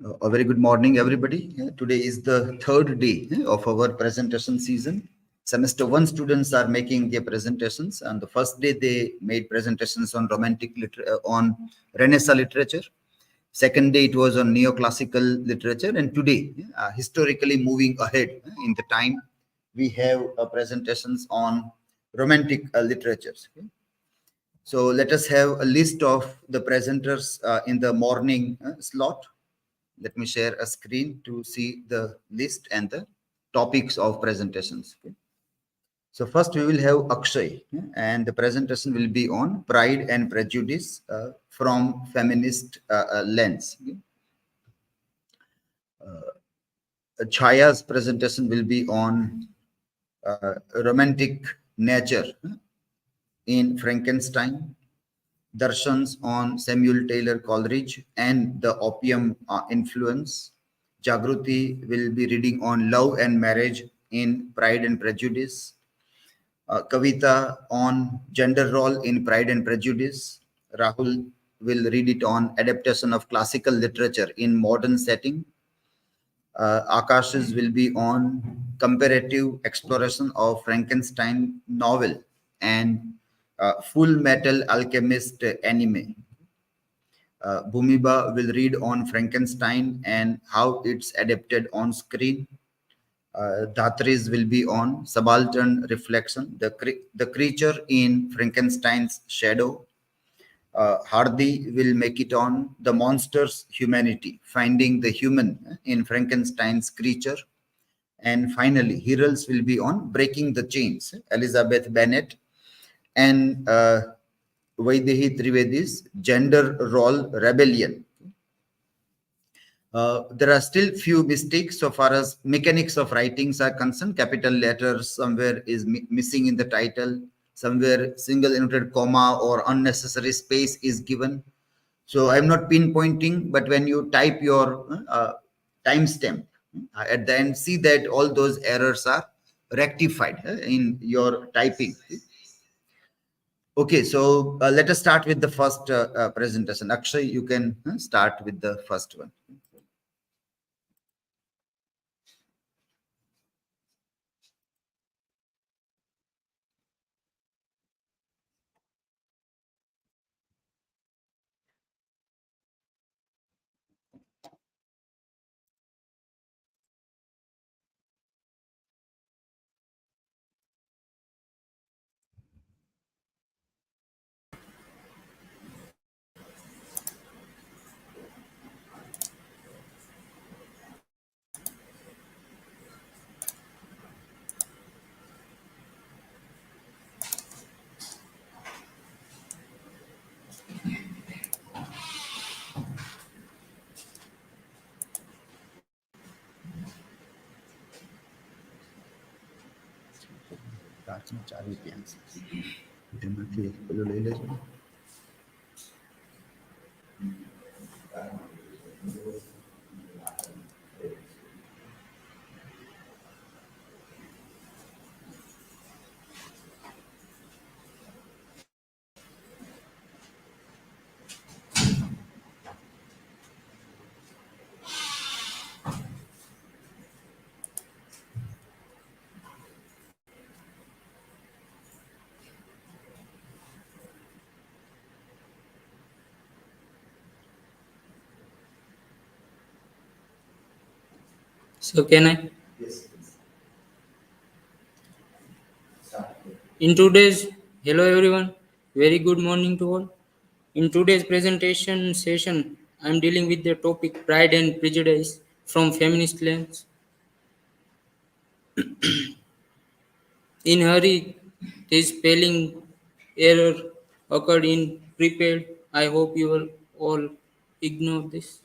A very good morning, everybody. Today is the third day of our presentation season. Semester 1 students are making their presentations. On the first day, they made presentations on on Renaissance literature. Second day, it was on neoclassical literature. And today, historically moving ahead in the time, we have presentations on romantic literatures. Okay? So let us have a list of the presenters in the morning slot. Let me share a screen to see the list and the topics of presentations. Okay. So first we will have AKSHAY, and the presentation will be on Pride and Prejudice from Feminist lens. Okay. CHHAYA's presentation will be on romantic nature in Frankenstein, DARSHANs on Samuel Taylor Coleridge and the Opium influence. JAGRUTI will be reading on love and marriage in Pride and Prejudice. KAVITA on gender role in Pride and Prejudice. RAHUL will read it on adaptation of classical literature in modern setting. AKSHAY will be on comparative exploration of Frankenstein novel and Fullmetal Alchemist anime. BHUMIBA will read on Frankenstein and how it's adapted on screen. DHATRI's will be on Subaltern reflection, the creature in Frankenstein's shadow. HARDI will make it on the monster's humanity, finding the human in Frankenstein's creature. And finally, Hirals will be on breaking the chains, Elizabeth Bennet and Vaidehi Trivedi's gender role rebellion. There are still few mistakes so far as mechanics of writings are concerned. Capital letters somewhere is missing in the title, somewhere single inverted comma or unnecessary space is given. So I'm not pinpointing, but when you type your timestamp at the end, see that all those errors are rectified in your typing. Okay, so let us start with the first presentation. Akshay, you can start with the first one. So can I? Yes. Hello everyone, very good morning to all. In today's presentation session, I am dealing with the topic Pride and Prejudice from Feminist lens. In hurry, this spelling error occurred in prepared. I hope you will all ignore this.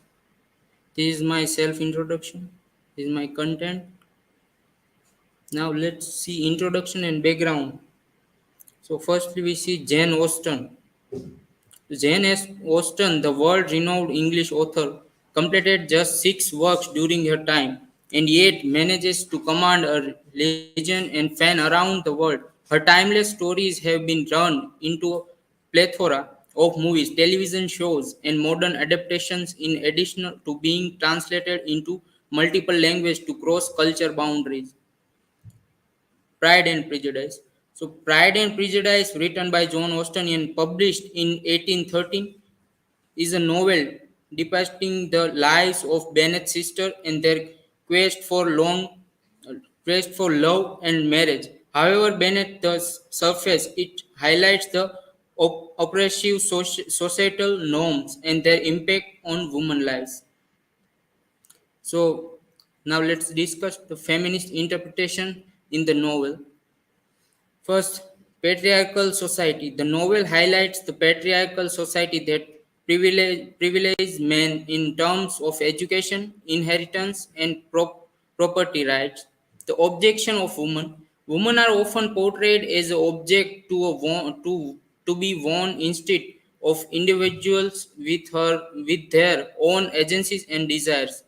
This is my self-introduction. This is my content. Now let's see introduction and background. So firstly we see Jane Austen. Jane Austen, the world-renowned English author, completed just 6 works during her time and yet manages to command a legend and fan around the world. Her timeless stories have been turned into a plethora of movies, television shows, and modern adaptations in addition to being translated into multiple languages to cross culture boundaries. Pride and Prejudice. So, Pride and Prejudice, written by John Austen and published in 1813, is a novel depicting the lives of Bennet's sister and their quest for long quest for love and marriage. However, Bennett does surface, it highlights the oppressive societal norms and their impact on women's lives. So, now let's discuss the feminist interpretation in the novel. First, patriarchal society. The novel highlights the patriarchal society that privilege men in terms of education, inheritance, and property rights. The objection of women. Women are often portrayed as an object to be worn instead of individuals with their own agencies and desires.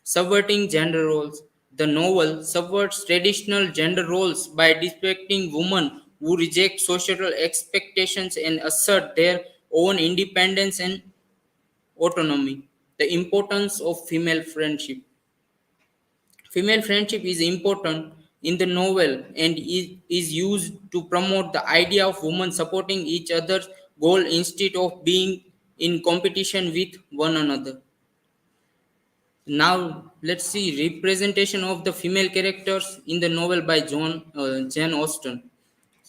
Subverting gender roles. The novel subverts traditional gender roles by depicting women who reject societal expectations and assert their own independence and autonomy. The importance of female friendship. Female friendship is important in the novel and is used to promote the idea of women supporting each other's goal instead of being in competition with one another. Now let's see representation of the female characters in the novel by Jane Austen.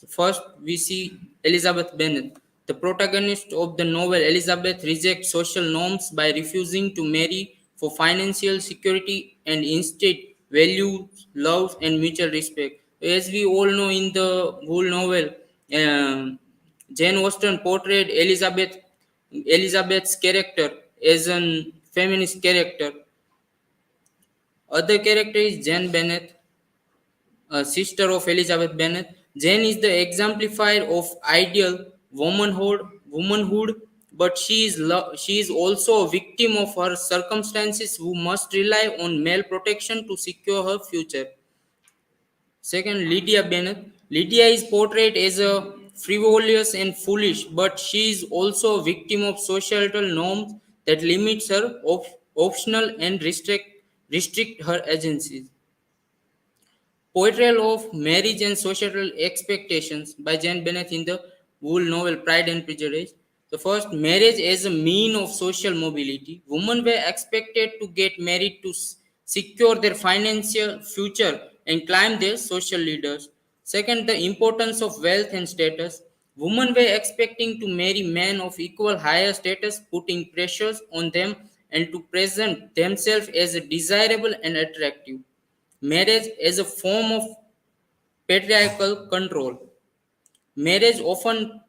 First, we see Elizabeth Bennet. The protagonist of the novel, Elizabeth rejects social norms by refusing to marry for financial security and instead values love and mutual respect. As we all know in the whole novel, um Jane Austen portrayed Elizabeth's character as an feminist character. Other character is Jane Bennet, a sister of Elizabeth Bennet. Jane is the exemplifier of ideal womanhood, but she is also a victim of her circumstances who must rely on male protection to secure her future. Second, Lydia Bennet. Lydia is portrayed as a frivolous and foolish, but she is also a victim of societal norms that limits her optional and restrict her agencies. Portrayal of marriage and societal expectations by Jane Bennett in the Wool novel Pride and Prejudice. The first, marriage as a mean of social mobility. Women were expected to get married to secure their financial future and climb their social leaders. Second, the importance of wealth and status. Women were expecting to marry men of equal higher status, putting pressures on them and to present themselves as desirable and attractive. Marriage as a form of patriarchal control. Marriage often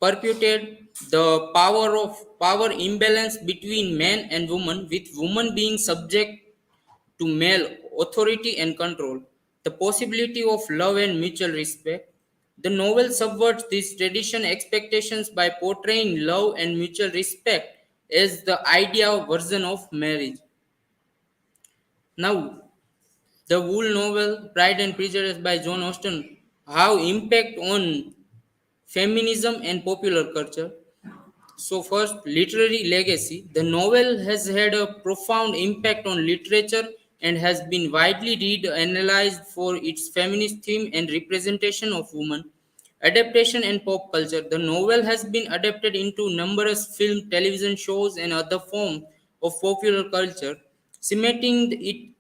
perpetuated the power imbalance between men and women, with women being subject to male authority and control. The possibility of love and mutual respect. The novel subverts these tradition expectations by portraying love and mutual respect as the ideal version of marriage. Now, the Wool novel Pride and Prejudice by John Austen have impact on feminism and popular culture. So first, literary legacy. The novel has had a profound impact on literature and has been widely read analyzed for its feminist theme and representation of women. Adaptation and pop culture. The novel has been adapted into numerous film, television shows, and other forms of popular culture, cementing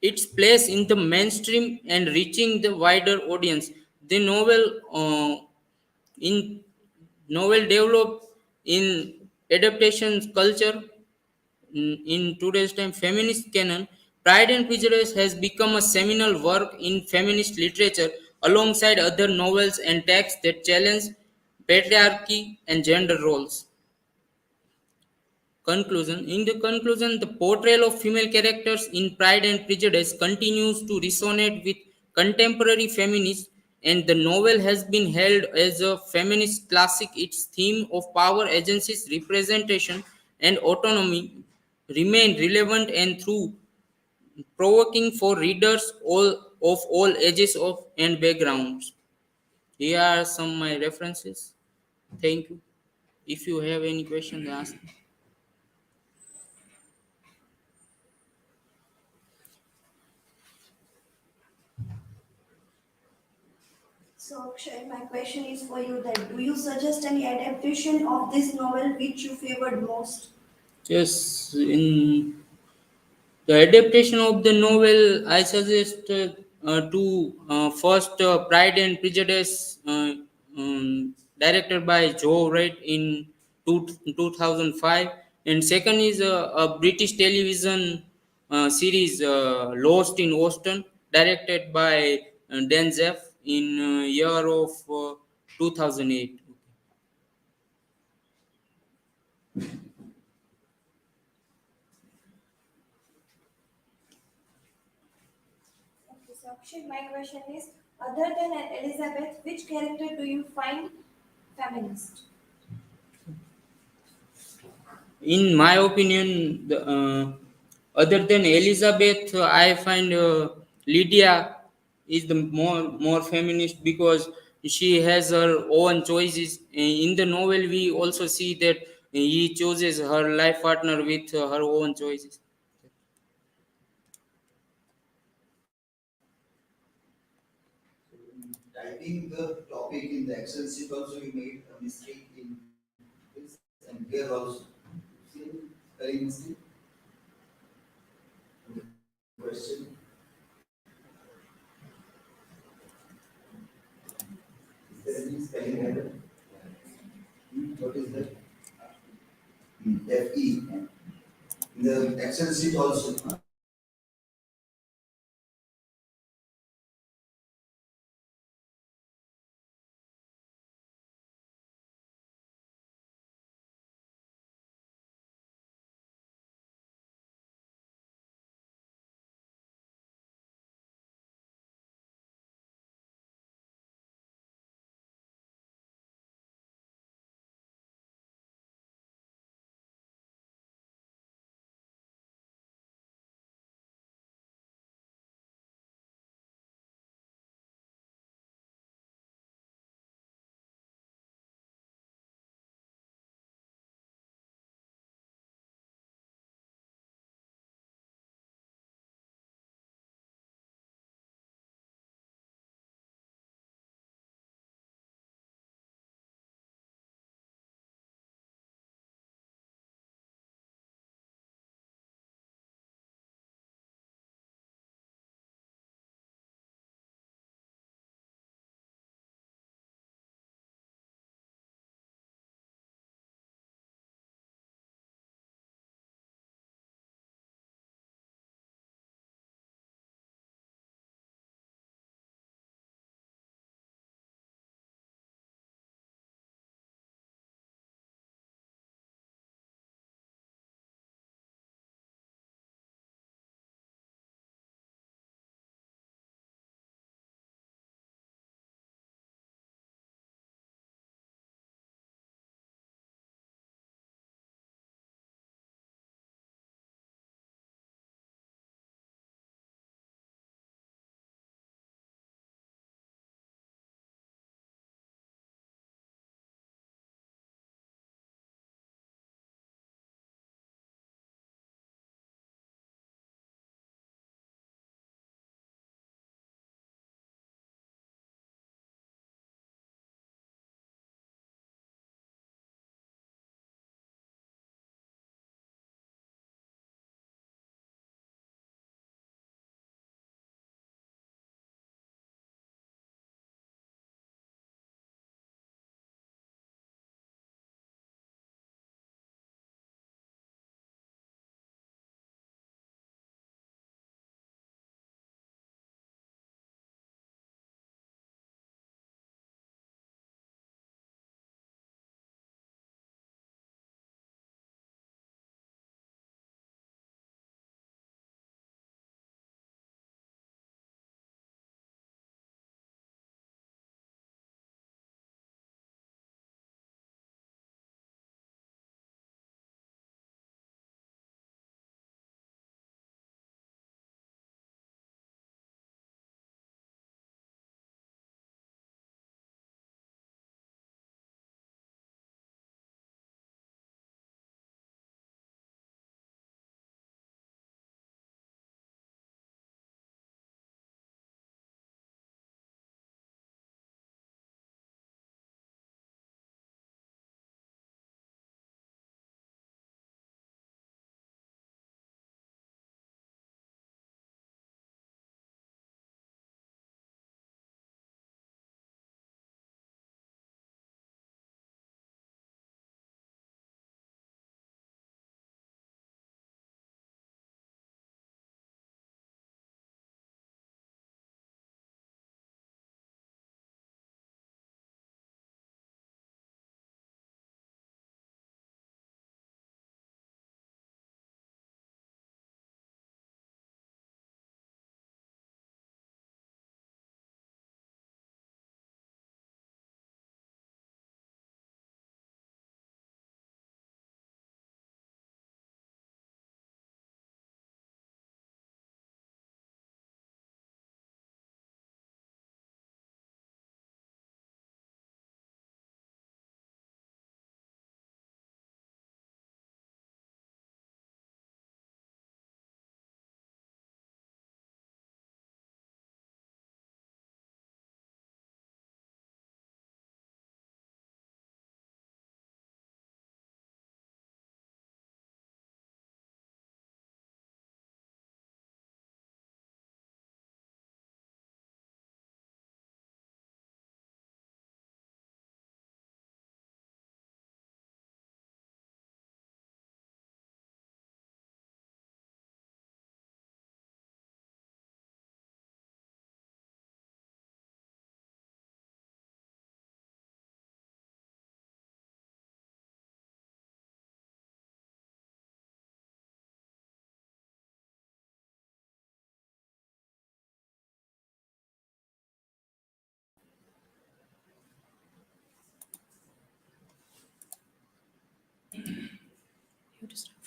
its place in the mainstream and reaching the wider audience. The in novel developed in adaptation culture in today's time feminist canon. Pride and Prejudice has become a seminal work in feminist literature alongside other novels and texts that challenge patriarchy and gender roles. Conclusion. In the conclusion, the portrayal of female characters in Pride and Prejudice continues to resonate with contemporary feminists, and the novel has been held as a feminist classic. Its theme of power, agencies, representation, and autonomy remain relevant and through provoking for readers of all ages and backgrounds. Here are some of my references. Thank you. If you have any questions, ask. So, Akshay, my question is for you that do you suggest any adaptation of this novel which you favored most? Yes, in the adaptation of the novel, I suggest to first Pride and Prejudice, directed by Joe Wright in 2005, and second is a British television series Lost in Austen, directed by Dan Zeff in year of 2008. Okay, so Akshay, my question is other than Elizabeth, which character do you find feminist? In my opinion, other than Elizabeth, I find Lydia is the more feminist because she has her own choices. In the novel, we also see that he chooses her life partner with her own choices. Typing the topic in the Excel sheet also you made a mistake in this and here also. See, spelling mistake. The question. Is there any spelling error? What is that? FE. In the Excel sheet also.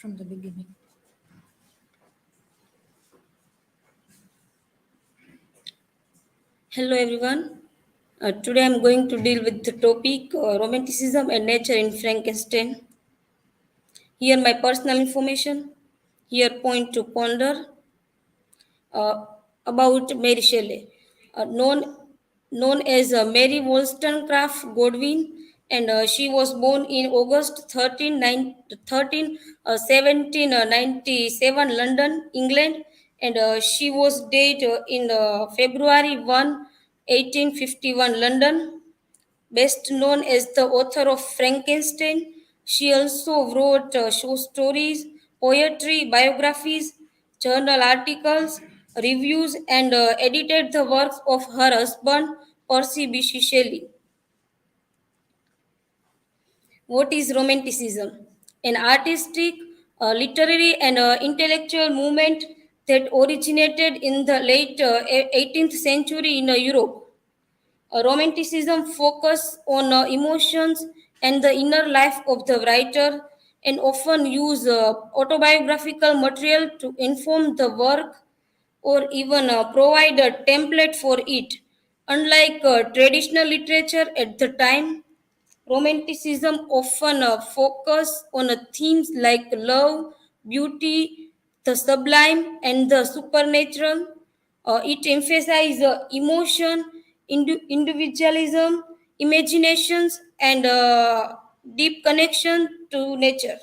from the beginning. Hello everyone. Today I'm going to deal with the topic Romanticism and Nature in Frankenstein. Here my personal information. Here point to ponder uh, about Mary Shelley, known as Mary Wollstonecraft Godwin, and she was born in August 1797, London, England, and she was dead in February 1, 1851, London. Best known as the author of Frankenstein, she also wrote short stories, poetry, biographies, journal articles, reviews, and edited the works of her husband, Percy Bysshe Shelley. What is Romanticism? An artistic, literary, and intellectual movement that originated in the late 18th century in Europe. Romanticism focus on emotions and the inner life of the writer and often use autobiographical material to inform the work or even provide a template for it. Unlike traditional literature at the time, Romanticism often focus on themes like love, beauty, the sublime, and the supernatural. It emphasizes emotion, individualism, imaginations, and deep connection to nature.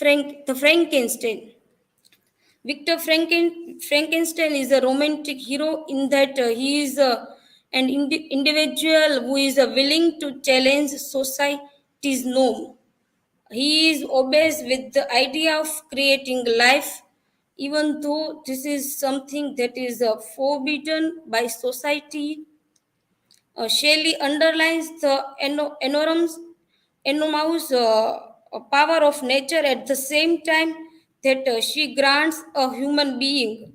The Frankenstein. Frankenstein is a romantic hero in that he is an individual who is willing to challenge society's norm. He is obsessed with the idea of creating life, even though this is something that is forbidden by society. Shelley underlines the enormous power of nature at the same time that she grants a human being,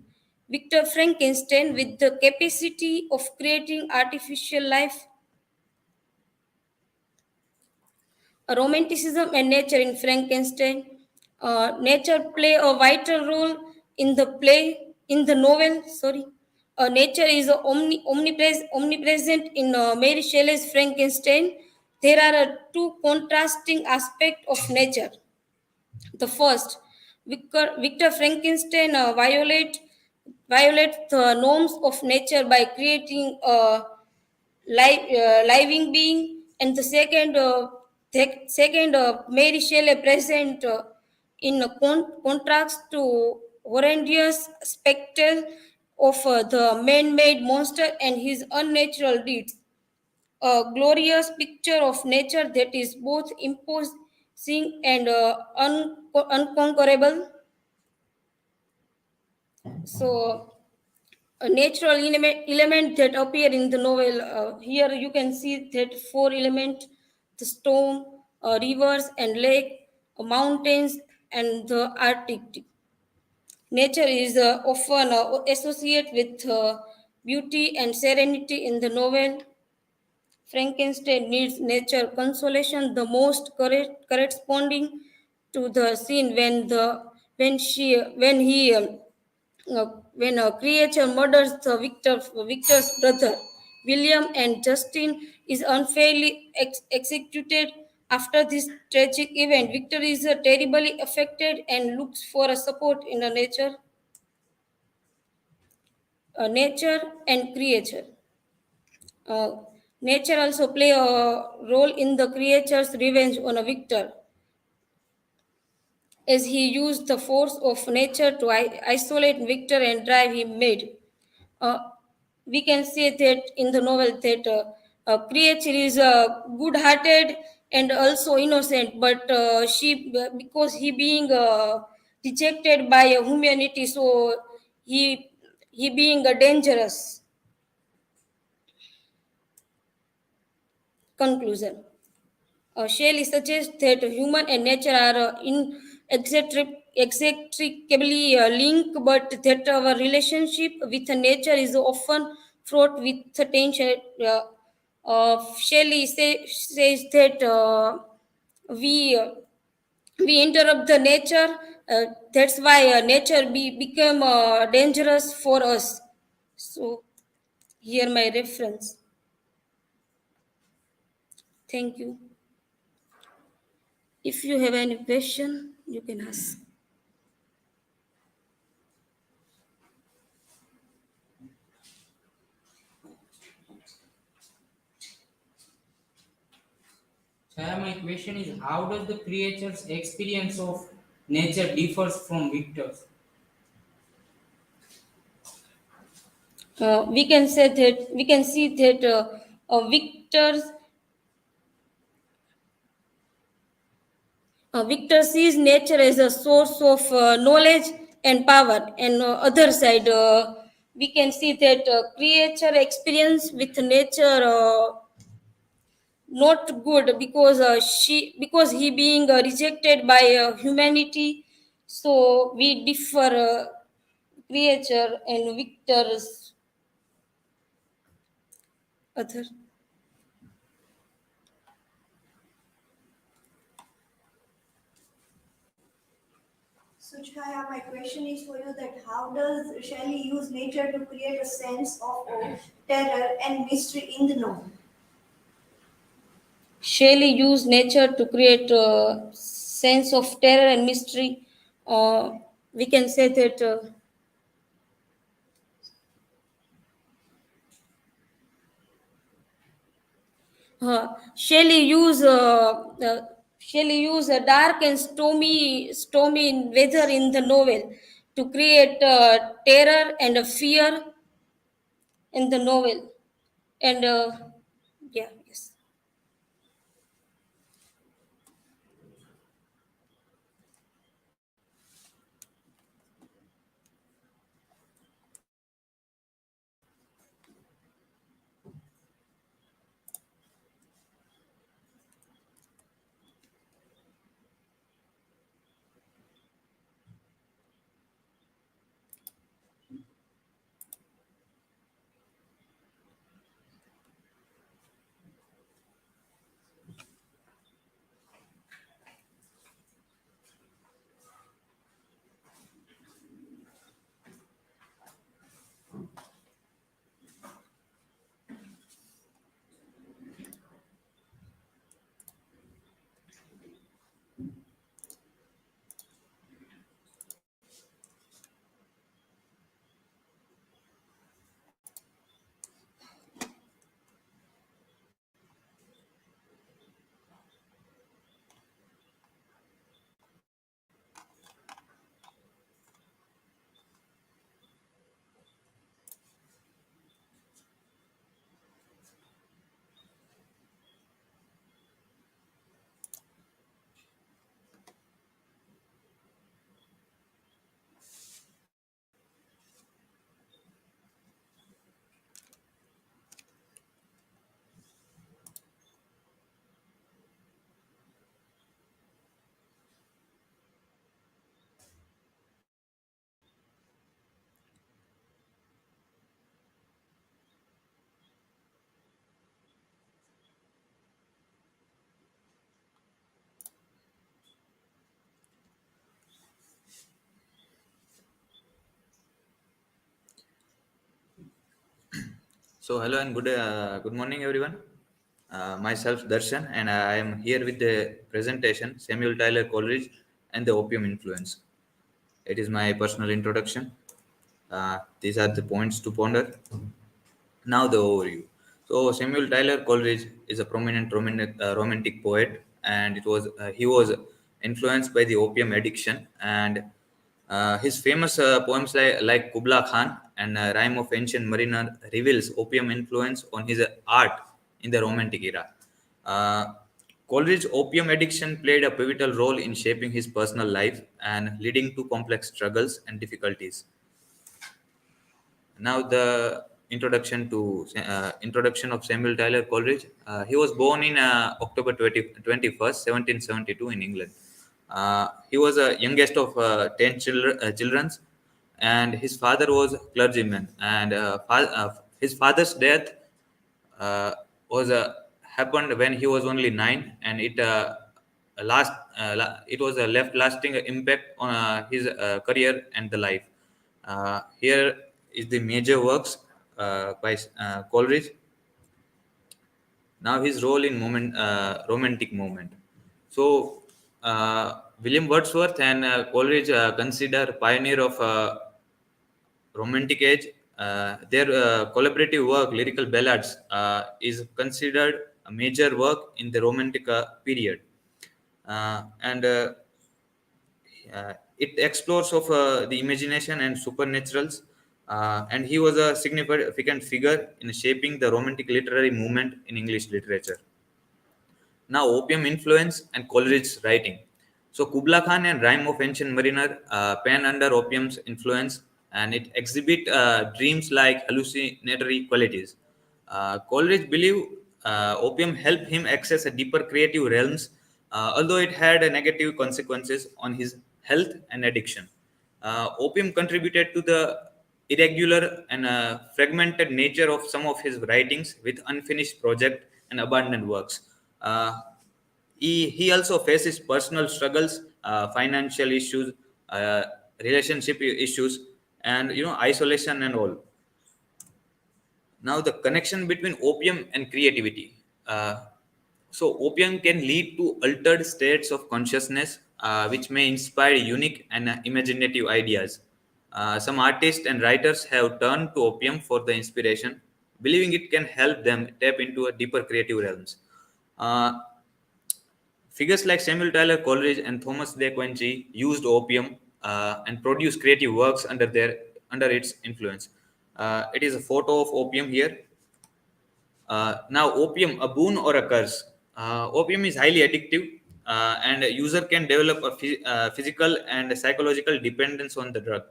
Victor Frankenstein, with the capacity of creating artificial life. Romanticism and nature in Frankenstein. Nature play a vital role in the novel. Sorry, nature is omnipresent in Mary Shelley's Frankenstein. There are two contrasting aspects of nature. The first, Victor Frankenstein violate the norms of nature by creating a living being, and the second Mary Shelley present in a contrast to horrendous spectacle of the man-made monster and his unnatural deeds. A glorious picture of nature that is both imposing and unconquerable. So, a natural element that appear in the novel. Here you can see that four elements: the storm, rivers and lake, mountains, and the Arctic. Nature is often associated with beauty and serenity in the novel. Frankenstein needs nature consolation the most, corresponding to the scene when a creature murders Victor's brother William, and Justin is unfairly executed. After this tragic event, Victor is terribly affected and looks for a support in nature and creature. Uh, Nature also play a role in the creature's revenge on a Victor, as he used the force of nature to isolate Victor and drive him mad. Uh, we can say that in the novel that creature is good-hearted and also innocent, but because he being rejected by humanity, so he being dangerous. Conclusion. Shelley suggests that human and nature are inextricably linked, but that our relationship with nature is often fraught with tension. Shelley says that we we interrupt the nature. That's why nature become dangerous for us. So here my reference. Thank you. If you have any question, you can ask. Chaya, my question is, how does the creature's experience of nature differs from Victor's? We can say that we can see that Victor sees nature as a source of knowledge and power, and other side we can see that creature experience with nature not good because he being rejected by humanity. So we differ creature and Victor's other. So, Chaya, my question is for you that how does Shelley use nature to create a sense of awe, terror and mystery in the novel? Shelley used nature to create a sense of terror and mystery. We can say that Shelley used a dark and stormy weather in the novel to create terror and a fear in the novel. And yeah, yes. So hello and good morning everyone. Myself Darshan, and I am here with the presentation Samuel Tyler Coleridge and the Opium Influence. It is my personal introduction. These are the points to ponder. Now the overview. So Samuel Tyler Coleridge is a prominent romantic poet, and he was influenced by the opium addiction, and his famous poems like Kubla Khan and Rhyme of Ancient Mariner reveals opium influence on his art in the Romantic era. Uh, Coleridge's opium addiction played a pivotal role in shaping his personal life and leading to complex struggles and difficulties. Now the introduction of Samuel Tyler Coleridge. He was born in October 21st, 1772 in England. He was a youngest of 10 children, and his father was clergyman. And his father's death was happened when he was only 9, and it it was a left lasting impact on his career and the life. Here is the major works by Coleridge. Now his role in romantic movement. So William Wordsworth and Coleridge consider pioneer of romantic age. Their collaborative work, Lyrical Ballads, is considered a major work in the romantic period. And it explores of the imagination and supernaturals, and he was a significant figure in shaping the romantic literary movement in English literature. Now, opium influence and Coleridge's writing. So, Kubla Khan and Rhyme of Ancient Mariner pen under opium's influence, and it exhibit dreams like hallucinatory qualities. Coleridge believed opium helped him access a deeper creative realms, although it had negative consequences on his health and addiction. Opium contributed to the irregular and fragmented nature of some of his writings, with unfinished projects and abandoned works. He also faces personal struggles, financial issues, relationship issues, and isolation and all. Now, the connection between opium and creativity. So, opium can lead to altered states of consciousness, which may inspire unique and imaginative ideas. Some artists and writers have turned to opium for the inspiration, believing it can help them tap into a deeper creative realms. Uh, Figures like Samuel Taylor Coleridge and Thomas de Quincey used opium and produced creative works under its influence. It is a photo of opium here. Now, opium, a boon or a curse? Opium is highly addictive, and a user can develop a physical and psychological dependence on the drug.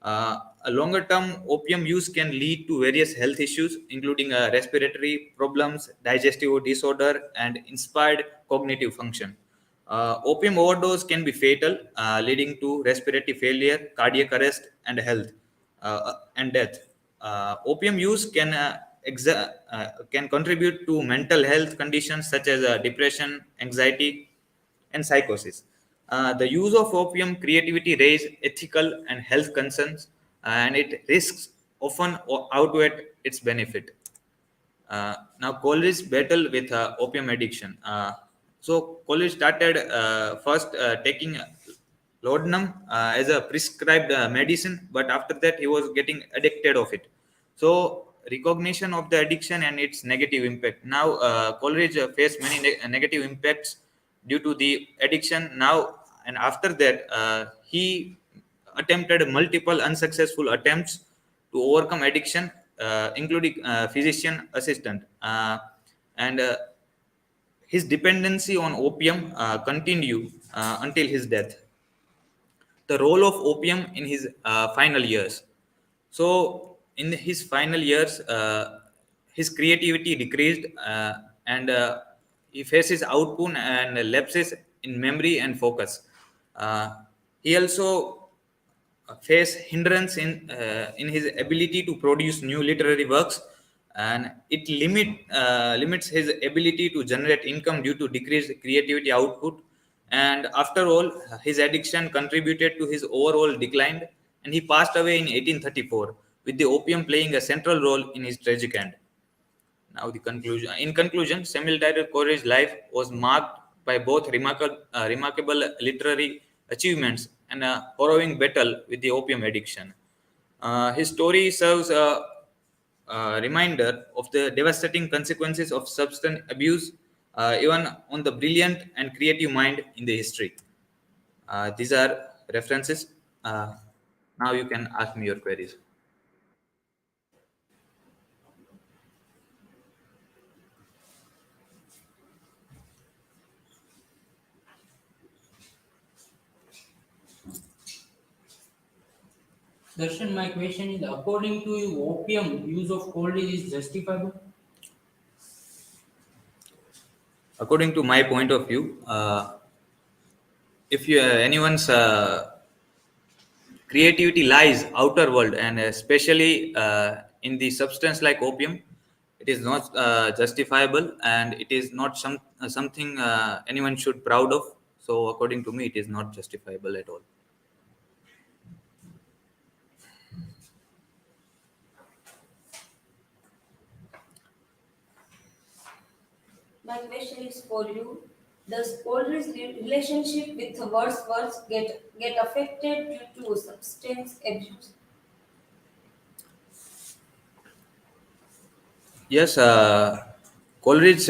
A longer term opium use can lead to various health issues, including respiratory problems, digestive disorder, and inspired cognitive function. Opium overdose can be fatal, leading to respiratory failure, cardiac arrest, and death. Opium use can contribute to mental health conditions such as depression, anxiety, and psychosis. The use of opium creativity raise ethical and health concerns, and it risks often outweigh its benefit. Now, Coleridge battle with opium addiction. So, Coleridge started first taking laudanum as a prescribed medicine, but after that he was getting addicted of it. So, recognition of the addiction and its negative impact. Now, Coleridge faced many negative impacts due to the addiction. Now, and after that, he attempted multiple unsuccessful attempts to overcome addiction, including physician assistant, and his dependency on opium continued until his death. The role of opium in his final years. So, in his final years, his creativity decreased, and he faces output and lapses in memory and focus. He also face hindrance in his ability to produce new literary works, and it limits his ability to generate income due to decreased creativity output. And after all, his addiction contributed to his overall decline, and he passed away in 1834, with the opium playing a central role in his tragic end. Now, the conclusion. In conclusion, Samuel Taylor Coleridge's life was marked by both remarkable literary achievements and a harrowing battle with the opium addiction. His story serves a reminder of the devastating consequences of substance abuse, even on the brilliant and creative mind in the history. These are references. Now you can ask me your queries. Darshan, my question is, according to you, opium use of Coleridge is justifiable? According to my point of view, if anyone's creativity lies outer world, and especially in the substance like opium, it is not justifiable, and it is not something anyone should proud of. So according to me, it is not justifiable at all. My question is for you. Does Coleridge's relationship with Wordsworth get affected due to substance abuse? Yes, Coleridge's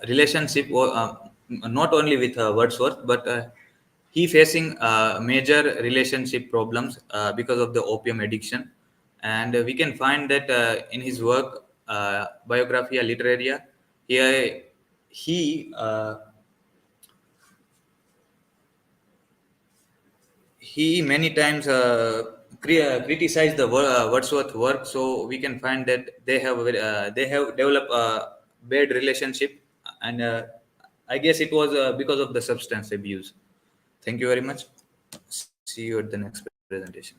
relationship, not only with Wordsworth, but he facing major relationship problems because of the opium addiction, and we can find that in his work, Biographia Literaria, he he many times criticized the Wordsworth work. So we can find that they have developed a bad relationship, and I guess it was because of the substance abuse. Thank you very much. See you at the next presentation.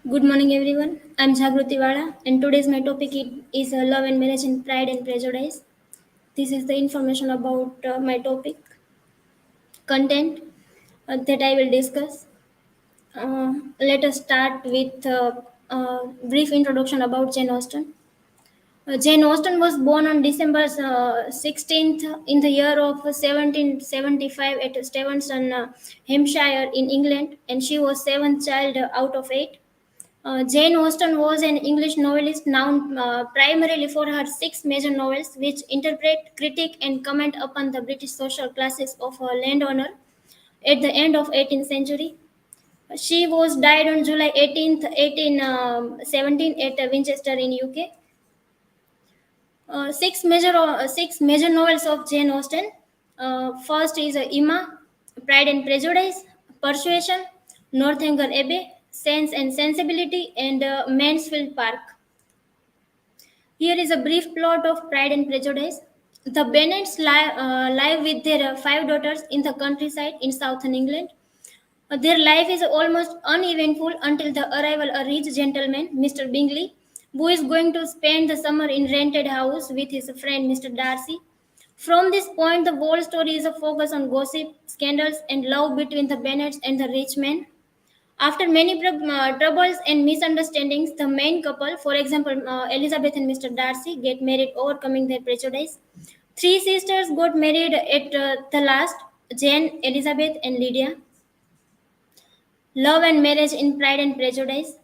Good morning, everyone. I'm JAGRUTI, and today's my topic is love and marriage in Pride and Prejudice. This is the information about my topic content that I will discuss. Let us start with a brief introduction about Jane Austen. Jane Austen was born on December 16th in the year of 1775 at Stevenson, Hampshire, in England, and she was seventh child out of eight. Jane Austen was an English novelist known primarily for her six major novels, which interpret, critique, and comment upon the British social classes of a landowner at the end of 18th century. She was died on July 18th, 1817 at Winchester in UK. Six major novels of Jane Austen. First is Emma, Pride and Prejudice, Persuasion, Northanger Abbey, Sense and Sensibility, and Mansfield Park. Here is a brief plot of Pride and Prejudice. The Bennets live with their 5 daughters in the countryside in southern England. Their life is almost uneventful until the arrival of a rich gentleman, Mr. Bingley, who is going to spend the summer in rented house with his friend Mr. Darcy. From this point, the whole story is a focus on gossip, scandals, and love between the Bennets and the rich man. After many troubles and misunderstandings, the main couple, for example, Elizabeth and Mr. Darcy, get married, overcoming their prejudice. Three sisters got married at the last: Jane, Elizabeth, and Lydia. Love and marriage in Pride and Prejudice.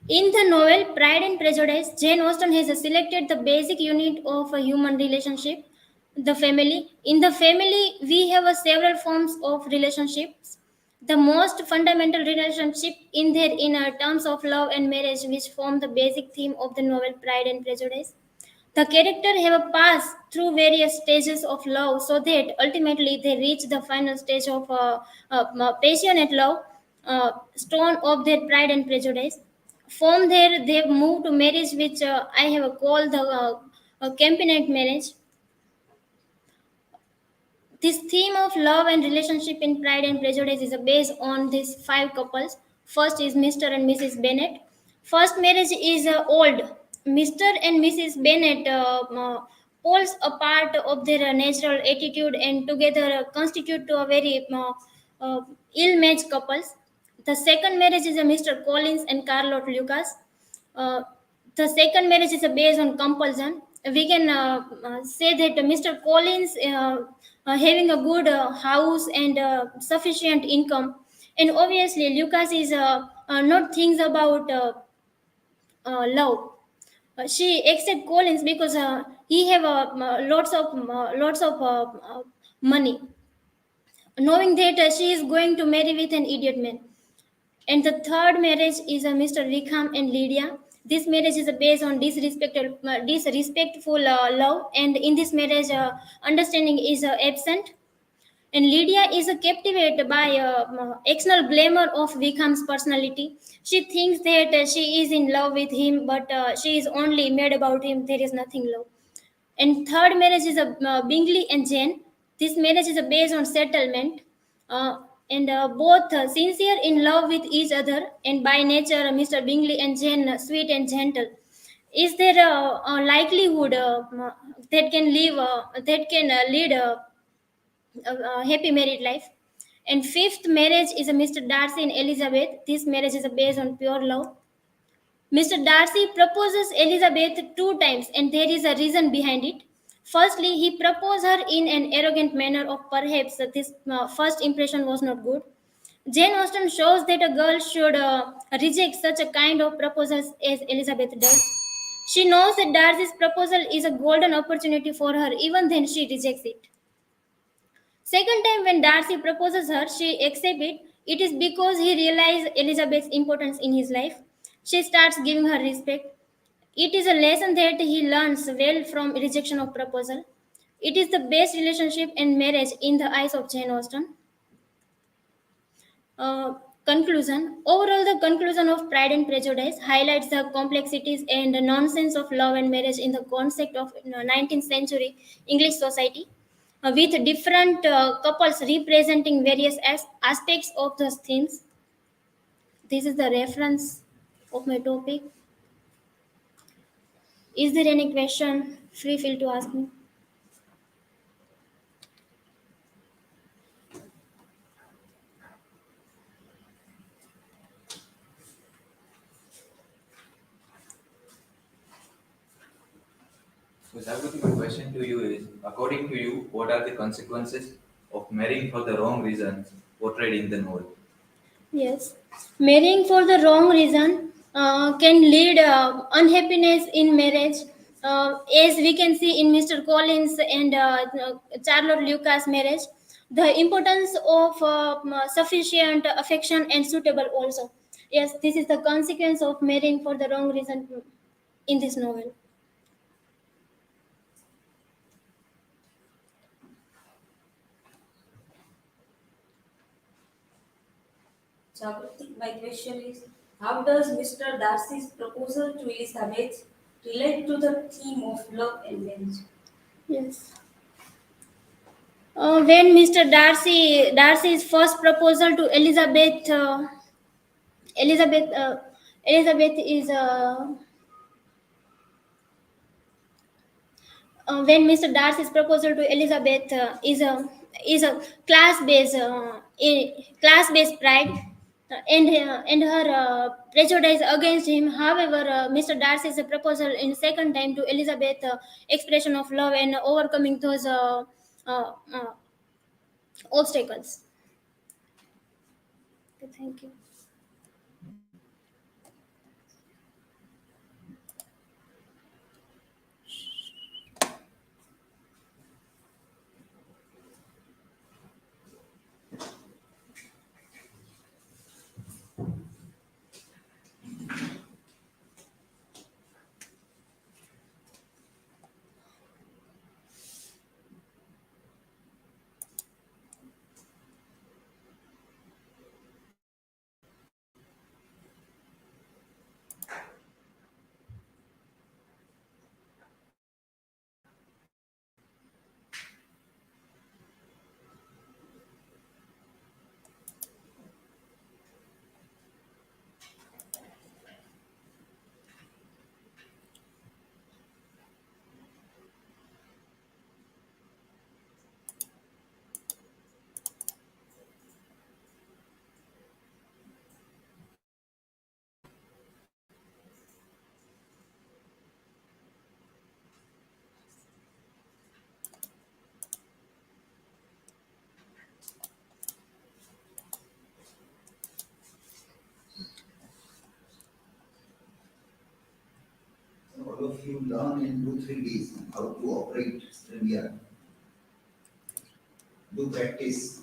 In the novel Pride and Prejudice, Jane Austen has selected the basic unit of a human relationship, the family. In the family, we have several forms of relationships. The most fundamental relationship in there in terms of love and marriage, which form the basic theme of the novel Pride and Prejudice. The character have passed through various stages of love so that ultimately they reach the final stage of passionate love, stone of their pride and prejudice. From there, they move to marriage, which I have called the campionate marriage. This theme of love and relationship in Pride and Prejudice is based on these 5 couples. First is Mr. and Mrs. Bennet. First marriage is old. Mr. and Mrs. Bennet pulls a part of their natural attitude and together constitute to a very ill-matched couples. The second marriage is a Mr. Collins and Carlotte Lucas. Uh, the second marriage is based on compulsion. We can say that Mr. Collins having a good house and sufficient income, and obviously Lucas is not things about love. She accept Collins because he have lots of money, knowing that she is going to marry with an idiot man. And the third marriage is Mr. Wickham and Lydia. This marriage is based on disrespectful love, and in this marriage, understanding is absent. And Lydia is captivated by external glamour of Wickham's personality. She thinks that she is in love with him, but she is only mad about him. There is nothing love. And third marriage is Bingley and Jane. This marriage is based on settlement, and both sincere in love with each other, and by nature, Mr. Bingley and Jane sweet and gentle. Is there a likelihood that can lead a happy married life? And fifth marriage is a Mr. Darcy and Elizabeth. This marriage is based on pure love. Mr. Darcy proposes Elizabeth 2 times, and there is a reason behind it. Firstly, he proposed her in an arrogant manner, or perhaps this first impression was not good. Jane Austen shows that a girl should reject such a kind of proposals as Elizabeth does. She knows that Darcy's proposal is a golden opportunity for her, even then she rejects it. Second time when Darcy proposes her, she accepts it. It is because he realizes Elizabeth's importance in his life. She starts giving her respect. It is a lesson that he learns well from rejection of proposal. It is the best relationship and marriage in the eyes of Jane Austen. Conclusion. Overall, the conclusion of Pride and Prejudice highlights the complexities and the nonsense of love and marriage in the concept of 19th century English society, with different couples representing various aspects of those themes. This is the reference of my topic. Is there any question? Free feel to ask me. So, Jagruti, my question to you is, according to you, what are the consequences of marrying for the wrong reasons portrayed in the novel? Yes, marrying for the wrong reason can lead unhappiness in marriage, as we can see in Mr. Collins and Charlotte Lucas' marriage. The importance of sufficient affection and suitable also. Yes, this is the consequence of marrying for the wrong reason in this novel. Jagruti, my question is, how does Mr. Darcy's proposal to Elizabeth relate to the theme of love and marriage? Yes. When Mr. Darcy's first proposal to Elizabeth Elizabeth is when Mr. Darcy's proposal to Elizabeth is a class based pride and her prejudice against him. However, Mr. Darcy's proposal in second time to Elizabeth expression of love and overcoming those uh, obstacles. Okay, thank you. All of you learn in 2-3 days how to operate Premiere. Do practice.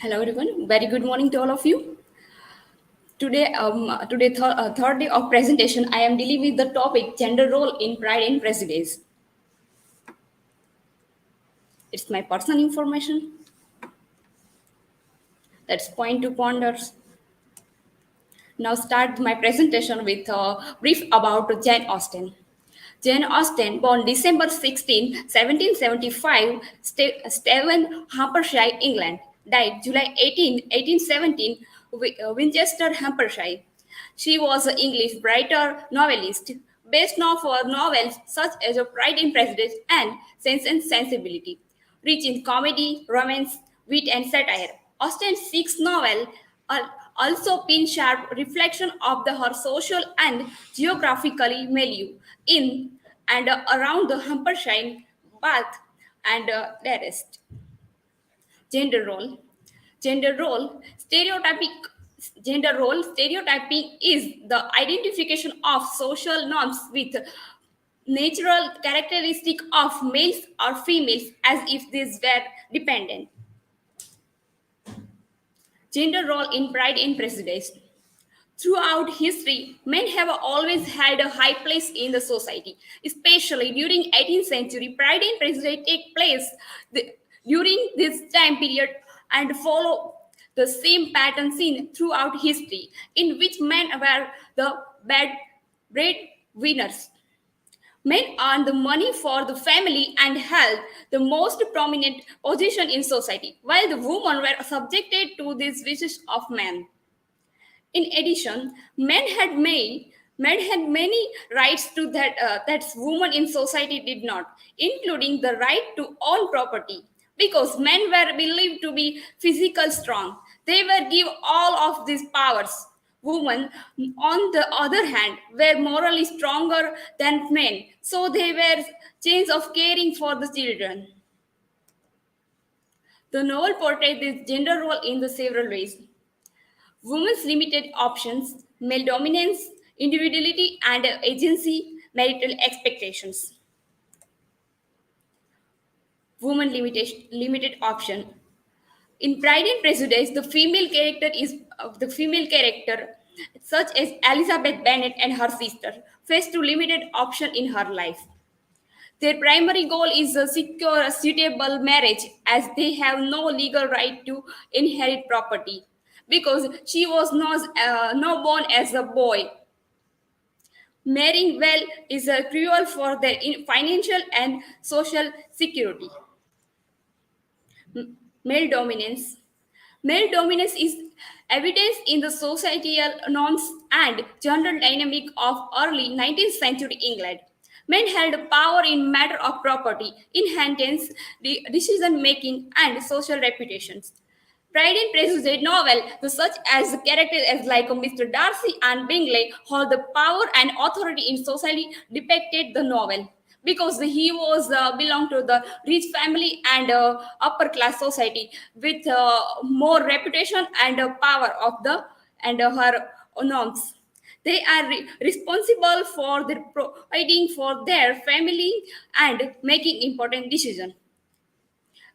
Hello everyone, very good morning to all of you. Today, third day of presentation, I am dealing with the topic gender role in Pride and Prejudice. It's my personal information. Let's point to ponders. Now start my presentation with a brief about Jane Austen. Jane Austen, born December 16, 1775, Stephen, Hampshire, England, died July 18, 1817, Winchester, Hampshire. She was an English writer, novelist, best known for novels such as Pride and Prejudice and Sense and Sensibility, rich in comedy, romance, wit, and satire. Austen's sixth novel also pin sharp reflection of her social and geographically milieu in and around the Hampshire, Bath, and the rest. Gender role. Gender role stereotypic. Gender role stereotyping is the identification of social norms with natural characteristic of males or females as if these were dependent. Gender role in Pride and Prejudice. Throughout history, men have always had a high place in the society, especially during 18th century. Pride and Prejudice take place during this time period and follow the same pattern seen throughout history, in which men were the breadwinners. Men earned the money for the family and held the most prominent position in society, while the women were subjected to these wishes of men. In addition, men had many rights to that women in society did not, including the right to own property. Because men were believed to be physical strong, they were given all of these powers. Women, on the other hand, were morally stronger than men, so they were chains of caring for the children. The novel portrays this gender role in the several ways: women's limited options, male dominance, individuality and agency, marital expectations. Woman limited option. In Pride and Prejudice, the female character, such as Elizabeth Bennet and her sister, face to limited option in her life. Their primary goal is to secure a suitable marriage, as they have no legal right to inherit property because she was not born as a boy. Marrying well is cruel for their financial and social security. Male dominance. Male dominance is evidence in the societal norms and gender dynamic of early 19th century England. Men held power in matter of property, inheritance, decision making, and social reputations. Pride and Prejudice novel, the such as characters as like Mr. Darcy and Bingley hold the power and authority in society depicted the novel because he was belonged to the rich family and upper class society with more reputation and power of the and her norms. They are responsible for their providing for their family and making important decisions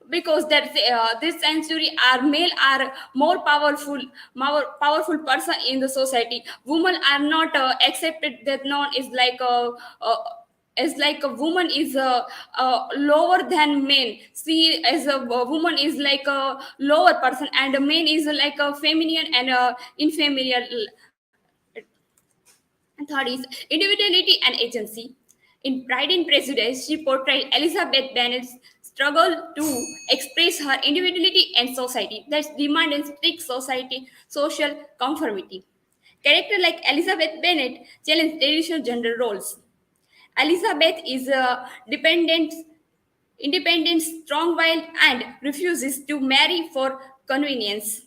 because that this century are male are more powerful person in the society. Women are not accepted that non is like a as like a woman is lower than men. See, as a woman is like a lower person, and a man is like a feminine and inferior. And third is individuality and agency. In Pride and Prejudice, she portrayed Elizabeth Bennet's struggle to express her individuality and society that demanded strict social conformity. Characters like Elizabeth Bennet challenge traditional gender roles. Elizabeth is a independent, strong-willed, and refuses to marry for convenience.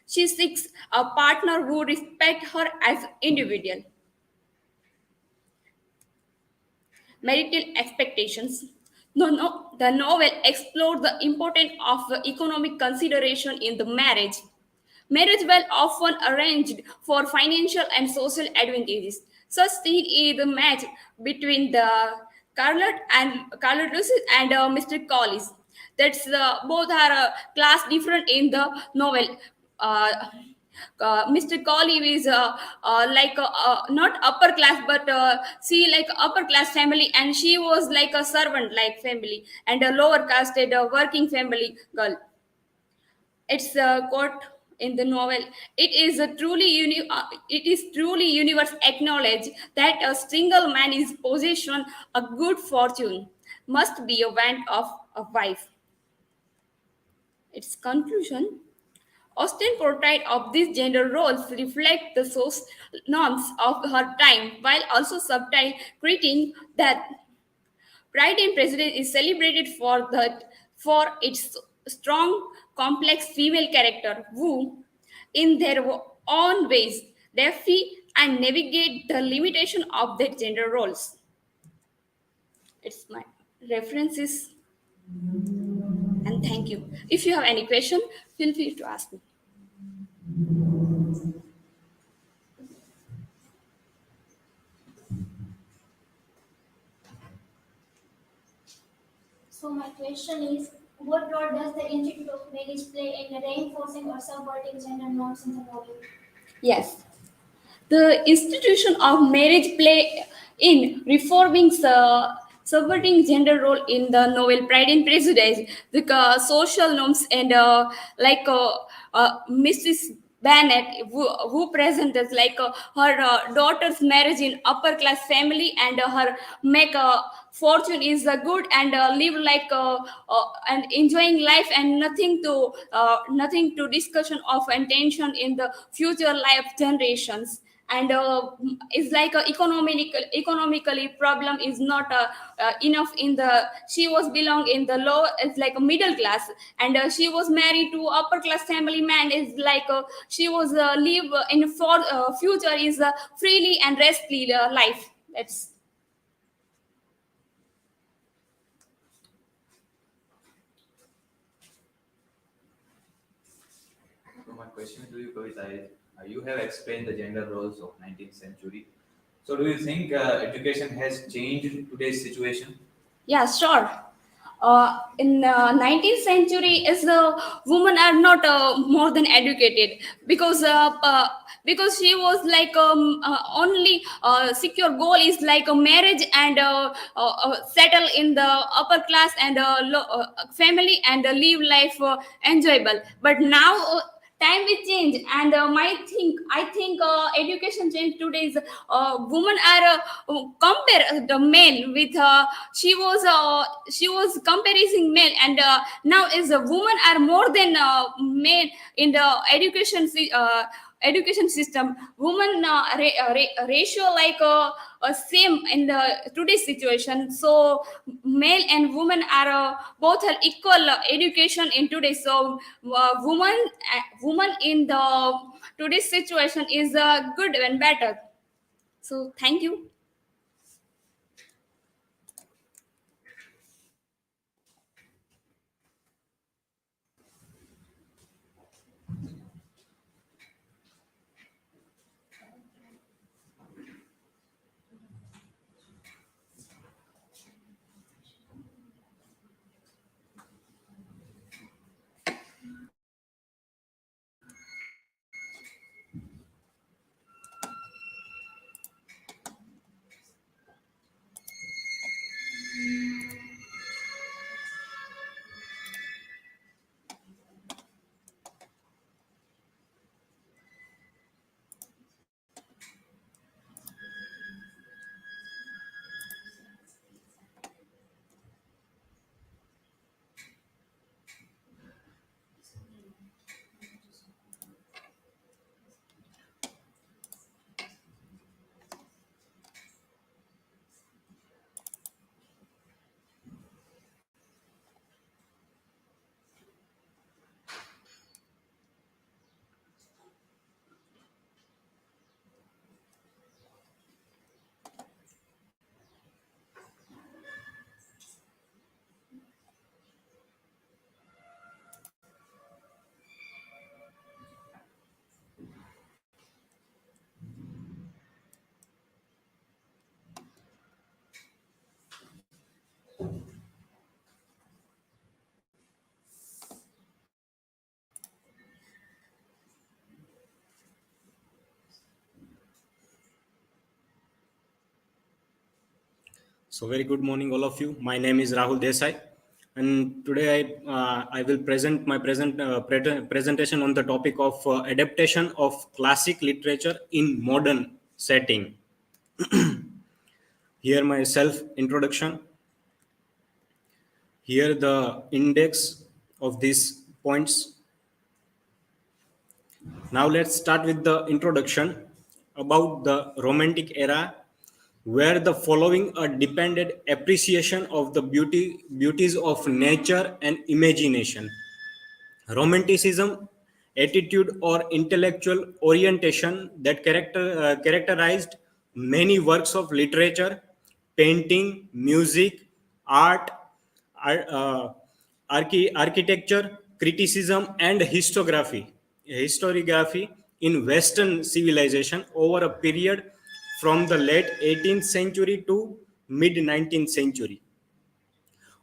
She seeks a partner who respects her as individual. Marital expectations. The novel explored the importance of economic consideration in the marriage. Marriage was often arranged for financial and social advantages. Such thing is the match between the Carlotus and Mr. Collis. That's both are class different in the novel. Uh, Mr. Collie is like not upper class, but she like upper class family, and she was like a servant like family, and a lower casted working family girl. It's a quote in the novel. It is truly universe acknowledge that a single man is possession a good fortune must be a want of a wife. Its conclusion. Austen portrait of these gender roles reflect the social norms of her time while also subtle critiquing that Pride and Prejudice is celebrated for its strong, complex female character who, in their own ways, defy and navigate the limitation of their gender roles. It's my references and thank you. If you have any question, feel free to ask me. So my question is, what role does the Institute of Marriage play in reinforcing or subverting gender norms in the novel? Yes. The institution of marriage play in reforming subverting gender role in the novel Pride and Prejudice, the social norms and Mrs. Bennet, who presented like her daughter's marriage in upper class family and her make a fortune is good and live like and enjoying life and nothing to discussion of intention in the future life generations and it's like economically problem is not enough in the she was belong in the low it's like a middle class and she was married to upper class family man is like she was live in for future is freely and restfully life. That's question to you, Kavita, is you have explained the gender roles of 19th century. So do you think education has changed today's situation? Yeah, sure. In 19th century, is women are not more than educated because she was like only secure goal is like a marriage and settle in the upper class and family and live life enjoyable. But now time will change, and I think education change today is women are compare the male with she was comparing male, and now is a woman are more than male in the education system. Women ratio like same in the today's situation. So male and woman are both are equal education in today. So woman in the today's situation is good and better. So thank you. So very good morning, all of you. My name is Rahul Desai, and today I will present my presentation on the topic of adaptation of classic literature in modern setting. Here my self introduction. Here the index of these points. Now let's start with the introduction about the Romantic era, where the following are dependent appreciation of the beauties of nature and imagination. Romanticism, attitude or intellectual orientation that characterized many works of literature, painting, music, art, architecture, criticism, and historiography in Western civilization over a period from the late 18th century to mid 19th century.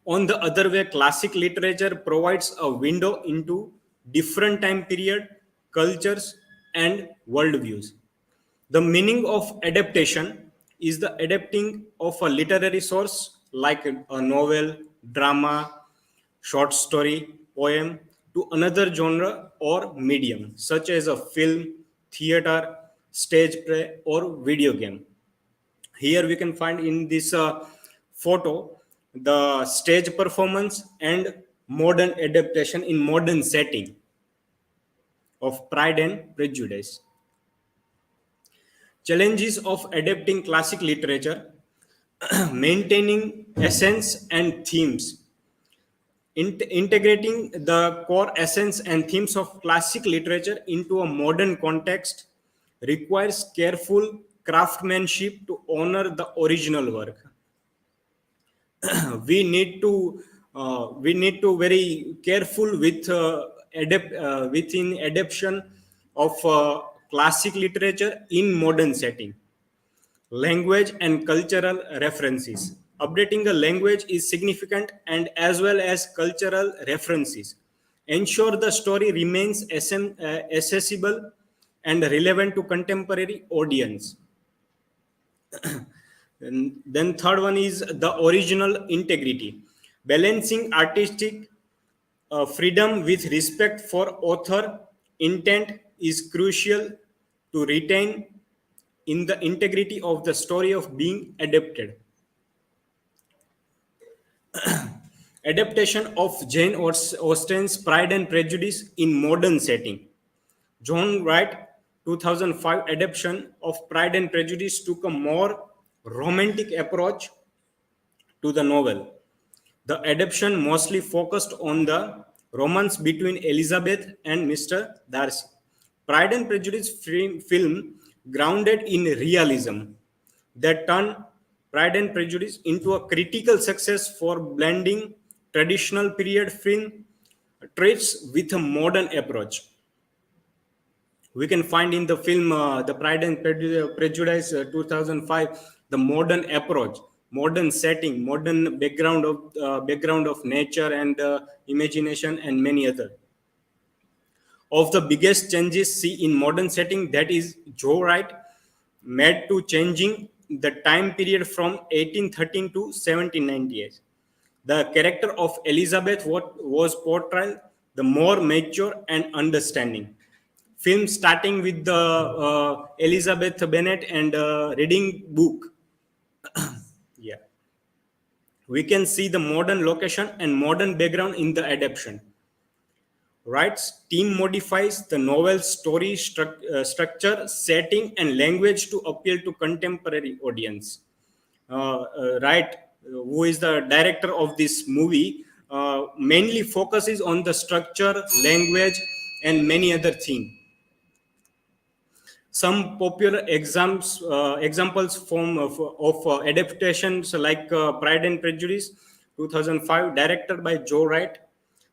On the other way, classic literature provides a window into different time period, cultures, and worldviews. The meaning of adaptation is the adapting of a literary source like a novel, drama, short story, poem to another genre or medium, such as a film, theater, stage play, or video game. Here we can find in this photo the stage performance and modern adaptation in modern setting of Pride and Prejudice. Challenges of adapting classic literature: maintaining essence and themes. Integrating the core essence and themes of classic literature into a modern context requires careful craftsmanship to honor the original work. we need to very careful with within adaptation of classic literature in modern setting. Language and cultural references. Updating a language is significant, and as well as cultural references ensure the story remains accessible and relevant to contemporary audience. And then third one is the original integrity. Balancing artistic freedom with respect for author intent is crucial to retain in the integrity of the story of being adapted. Adaptation of Jane Austen's Pride and Prejudice in modern setting. John Wright 2005 adaptation of Pride and Prejudice took a more romantic approach to the novel. The adaptation mostly focused on the romance between Elizabeth and Mr. Darcy. Pride and Prejudice film grounded in realism that turned Pride and Prejudice into a critical success for blending traditional period film traits with a modern approach. We can find in the film The Pride and Prejudice 2005 the modern approach, modern setting, modern background of nature and imagination and many other. Of the biggest changes see in modern setting, that is Joe Wright made to changing the time period from 1813 to 1798. The character of Elizabeth was portrayed the more mature and understanding. Film starting with the Elizabeth Bennet and reading book. Yeah, we can see the modern location and modern background in the adaptation. Wright's team modifies the novel's story structure, setting, and language to appeal to contemporary audience. Wright, who is the director of this movie, mainly focuses on the structure, language, and many other themes. Some popular examples of adaptations like Pride and Prejudice 2005, directed by Joe Wright.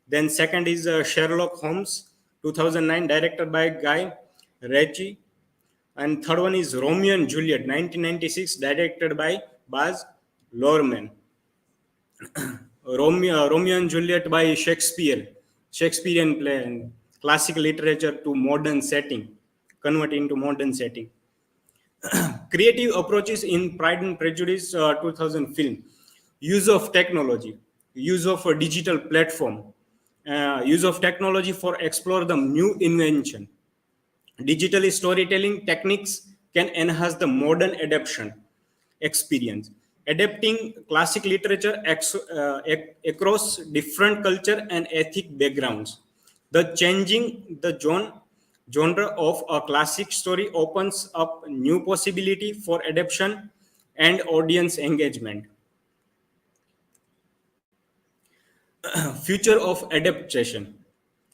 Then second is Sherlock Holmes 2009, directed by Guy Ritchie. And third one is Romeo and Juliet 1996, directed by Baz Luhrmann. Romeo and Juliet by Shakespearean play and classic literature to modern setting, convert into modern setting. Creative approaches in Pride and Prejudice 2000 film. Use of technology, use of a digital platform, use of technology for explore the new invention. Digital storytelling techniques can enhance the modern adaptation experience. Adapting classic literature across different culture and ethnic backgrounds. The changing the genre of a classic story opens up new possibility for adaptation and audience engagement. Future of adaptation.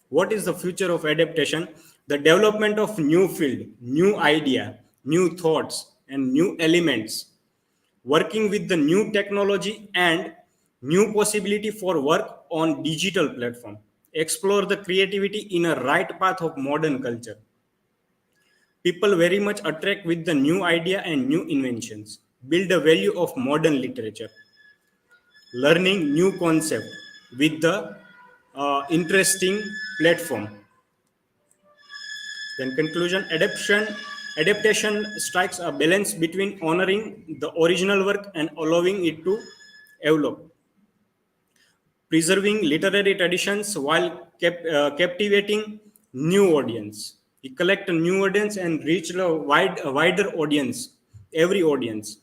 What is the future of adaptation? The development of new field, new idea, new thoughts, and new elements. Working with the new technology and new possibility for work on digital platform. Explore the creativity in a right path of modern culture. People very much attract with the new idea and new inventions. Build the value of modern literature. Learning new concept with the interesting platform. Then conclusion, adaptation strikes a balance between honoring the original work and allowing it to evolve. Preserving literary traditions while captivating new audience. We collect a new audience and reach a wider audience, every audience.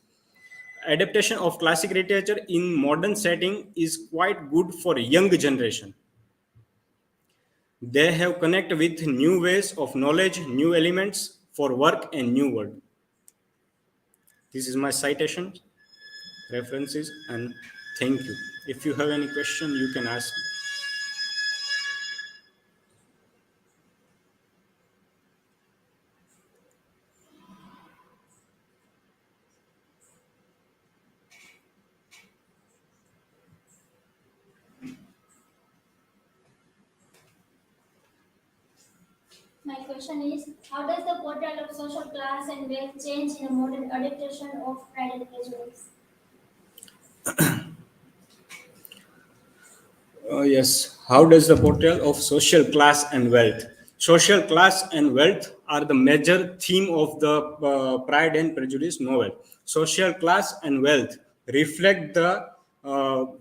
Adaptation of classic literature in modern setting is quite good for a young generation. They have connect with new ways of knowledge, new elements for work and new world. This is my citation, references, and thank you. If you have any question, you can ask me. My question is, how does the portrayal of social class and wealth change in a modern adaptation of Pride and Prejudice? Yes. How does the portrayal of social class and wealth? Social class and wealth are the major theme of the Pride and Prejudice novel. Social class and wealth reflect the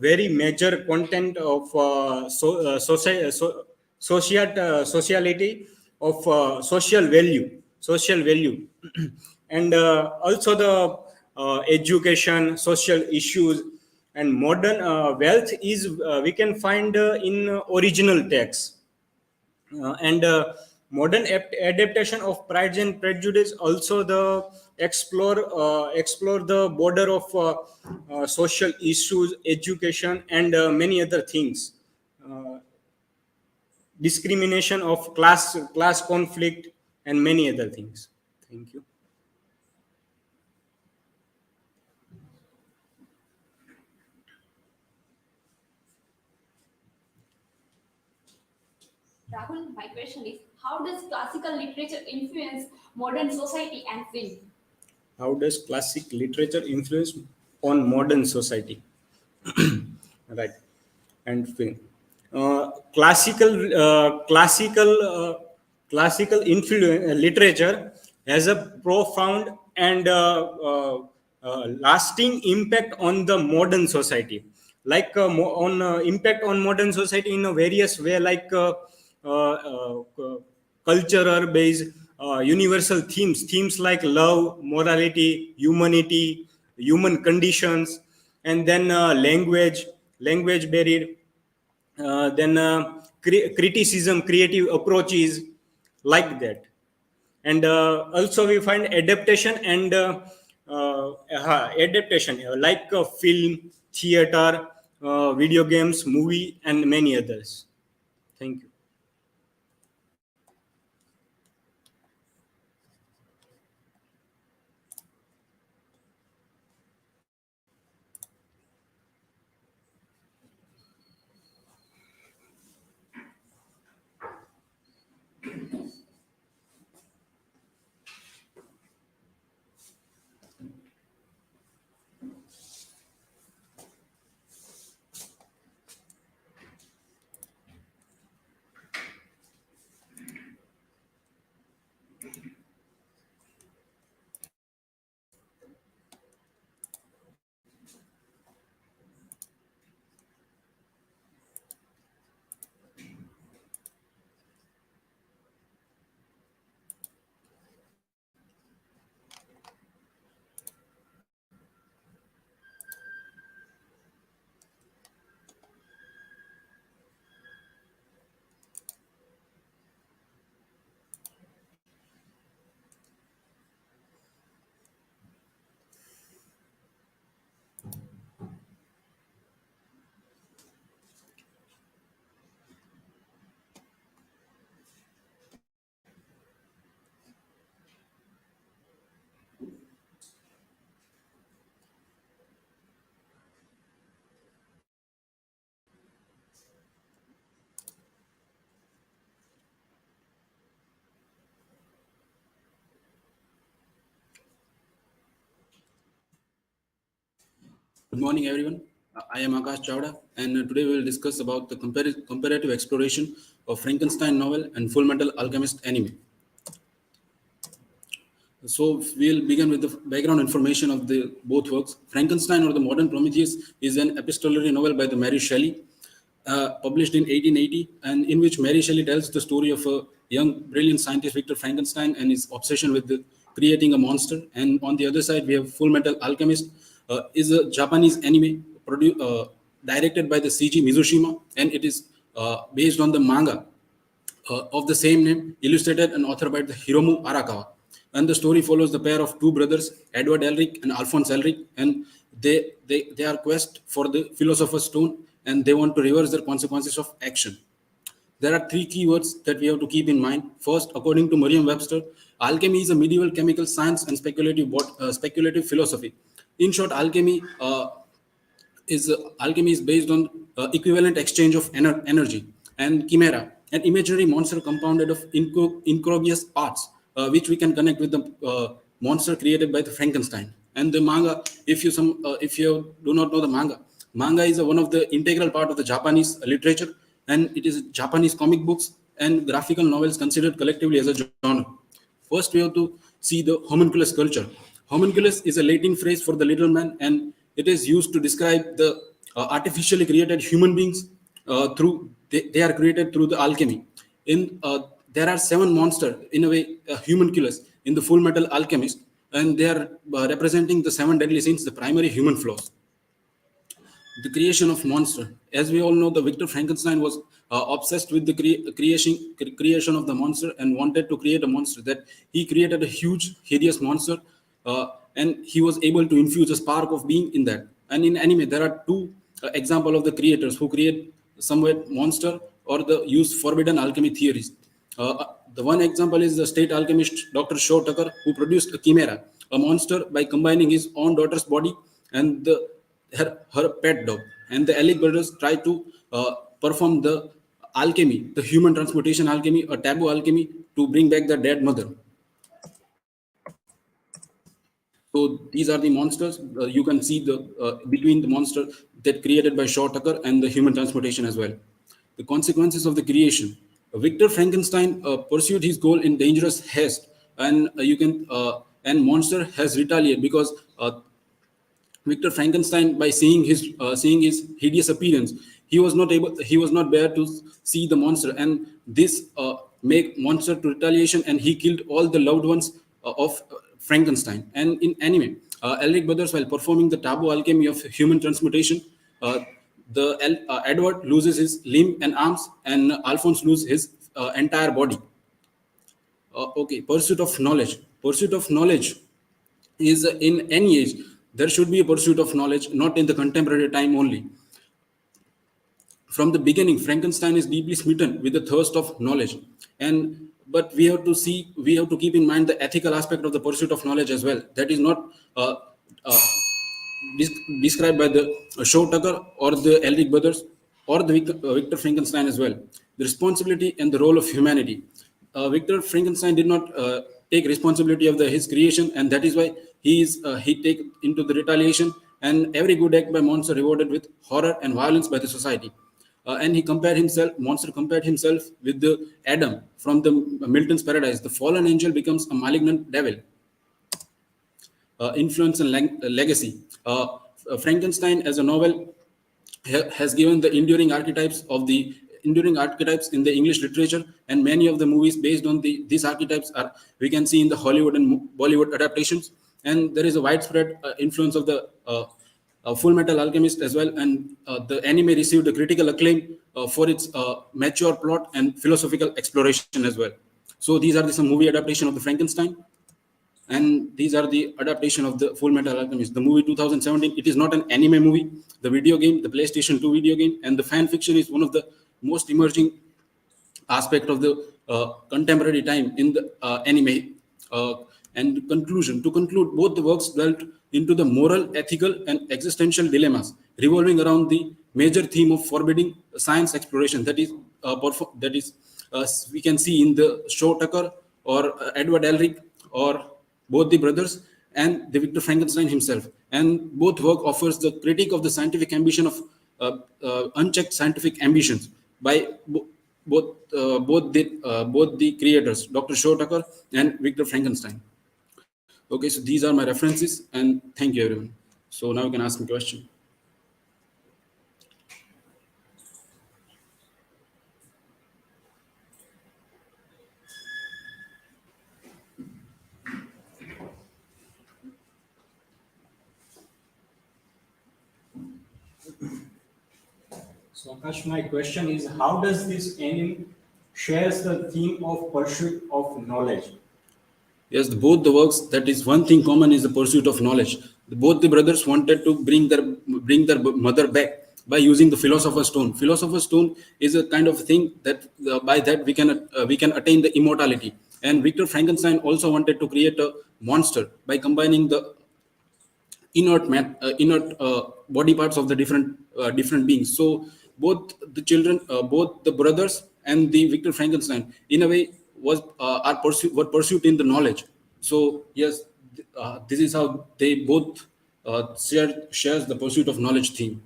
very major content of sociality of social value, and also the education, social issues, and modern wealth is we can find in original text, and modern adaptation of Pride and Prejudice also the explore the border of social issues, education, and many other things, discrimination of class conflict, and many other things. Thank you. Rahul, my question is, how does classical literature influence modern society and film? How does classic literature influence on modern society? Right, and film. Classical literature has a profound and lasting impact on the modern society, like on impact on modern society in a various way, like cultural based universal themes like love, morality, humanity, human conditions, and then language barrier, then criticism, creative approaches, like that. And also we find adaptation and adaptation like film, theater, video games, movie, and many others. Thank you. Good morning, everyone. I am AKSHAY, and today we will discuss about the comparative exploration of Frankenstein novel and Fullmetal Alchemist anime. So we'll begin with the background information of the both works. Frankenstein or the Modern Prometheus is an epistolary novel by the Mary Shelley, published in 1880, and in which Mary Shelley tells the story of a young, brilliant scientist, Victor Frankenstein, and his obsession with creating a monster. And on the other side, we have Fullmetal Alchemist, is a Japanese anime directed by the C.G. Mizushima, and it is based on the manga of the same name, illustrated and authored by the Hiromu Arakawa. And the story follows the pair of two brothers, Edward Elric and Alphonse Elric, and they are quest for the Philosopher's Stone, and they want to reverse their consequences of action. There are three keywords that we have to keep in mind. First, according to Merriam-Webster, alchemy is a medieval chemical science and speculative philosophy. In short, alchemy is based on equivalent exchange of energy, and chimera an imaginary monster compounded of incongruous parts, which we can connect with the monster created by the Frankenstein. And the manga, if you do not know the manga is one of the integral part of the Japanese literature, and it is Japanese comic books and graphical novels considered collectively as a genre. First, we have to see the homunculus culture. Homunculus is a Latin phrase for the little man, and it is used to describe the artificially created human beings they are created through the alchemy. There are 7 monsters in a way, homunculus in the Fullmetal Alchemist, and they are representing the 7 deadly sins, the primary human flaws. The creation of monster. As we all know, the Victor Frankenstein was obsessed with the creation of the monster and wanted to create a monster. That he created a huge, hideous monster, and he was able to infuse a spark of being in that. And in anime, there are 2 examples of the creators who create somewhat monster or the use forbidden alchemy theories. The one example is the state alchemist Dr. Shaw Tucker, who produced a chimera, a monster, by combining his own daughter's body and her pet dog. And the Alec brothers tried to perform the alchemy, the human transmutation alchemy, a taboo alchemy, to bring back the dead mother. So these are the monsters. You can see the between the monster that created by Shaw Tucker and the human transmutation as well. The consequences of the creation. Victor Frankenstein pursued his goal in dangerous haste, and and monster has retaliated because Victor Frankenstein, by seeing his hideous appearance, he was not there to see the monster, and this make monster to retaliation, and he killed all the loved ones of Frankenstein. And in anime, Elric brothers, while performing the taboo alchemy of human transmutation, Edward loses his limb and arms, and Alphonse loses his entire body. Pursuit of knowledge. Pursuit of knowledge is in any age. There should be a pursuit of knowledge, not in the contemporary time only. From the beginning, Frankenstein is deeply smitten with the thirst of knowledge. But we have to keep in mind the ethical aspect of the pursuit of knowledge as well. That is not described by the Shaw Tucker or the Elric brothers or the Victor Frankenstein as well. The responsibility and the role of humanity. Victor Frankenstein did not take responsibility of his creation, and that is why he take into the retaliation, and every good act by monster rewarded with horror and violence by the society. And monster compared himself with the Adam from the Milton's Paradise. The fallen angel becomes a malignant devil. Influence and legacy. Frankenstein as a novel has given the enduring archetypes in the English literature, and many of the movies based on these archetypes we can see in the Hollywood and Bollywood adaptations. And there is a widespread influence of the Fullmetal Alchemist as well, and the anime received a critical acclaim for its mature plot and philosophical exploration as well. So these are some movie adaptation of the Frankenstein, and these are the adaptation of the Fullmetal Alchemist. The movie 2017, it is not an anime movie. The video game, the PlayStation 2 video game, and the fan fiction is one of the most emerging aspect of the contemporary time in the anime. And to conclude, both the works dwelt into the moral, ethical, and existential dilemmas revolving around the major theme of forbidding science exploration. That is we can see in the Shaw Tucker or Edward Elric or both the brothers and the Victor Frankenstein himself. And both work offers the critique of the scientific ambition of unchecked scientific ambitions by both the creators, Dr. Shaw Tucker and Victor Frankenstein. Okay, so these are my references, and thank you everyone. So now you can ask me a question. So Akash, my question is, how does this anime shares the theme of pursuit of knowledge? Yes, both the works, that is one thing common is the pursuit of knowledge. Both the brothers wanted to bring their mother back by using the Philosopher's Stone. Philosopher's Stone is a kind of thing that by that we can attain the immortality. And Victor Frankenstein also wanted to create a monster by combining the inert body parts of the different beings. So both the brothers and the Victor Frankenstein, in a way, were pursued in the knowledge. So yes, this is how they both shares the pursuit of knowledge theme.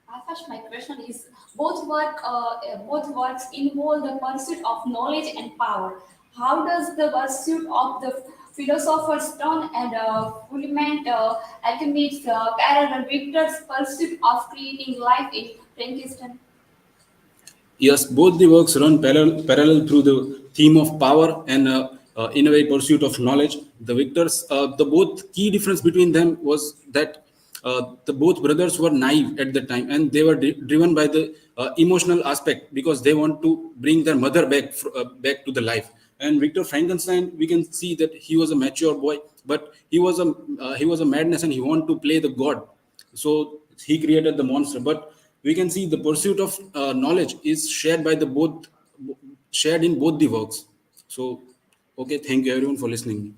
Akash, my question is both works involve the pursuit of knowledge and power. How does the pursuit of the philosopher's stone and Alchemist parallel Victor's pursuit of creating life in Frankenstein? Yes, both the works run parallel through the theme of power and in a way pursuit of knowledge. The victors, the both key difference between them was that the both brothers were naive at the time, and they were driven by the emotional aspect because they want to bring their mother back to the life. And Victor Frankenstein, we can see that he was a mature boy, but he was a madness, and he wanted to play the god. So he created the monster. But we can see the pursuit of knowledge is shared by shared in both the works. So, okay, thank you everyone for listening.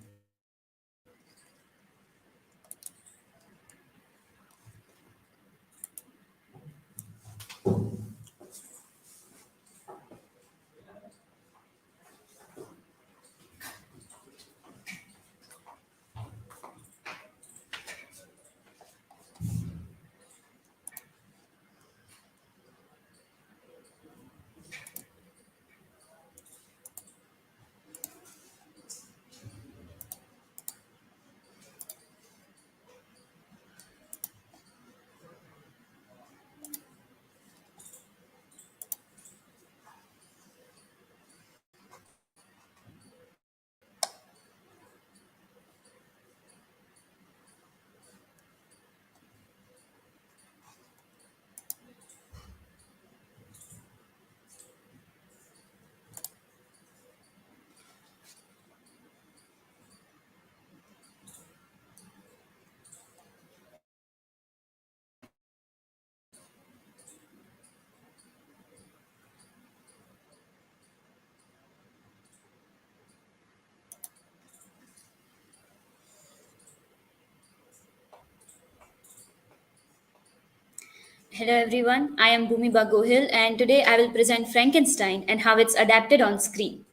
Hello everyone, I am BHUMIBA GOHIL, and today I will present Frankenstein and how it's adapted on screen.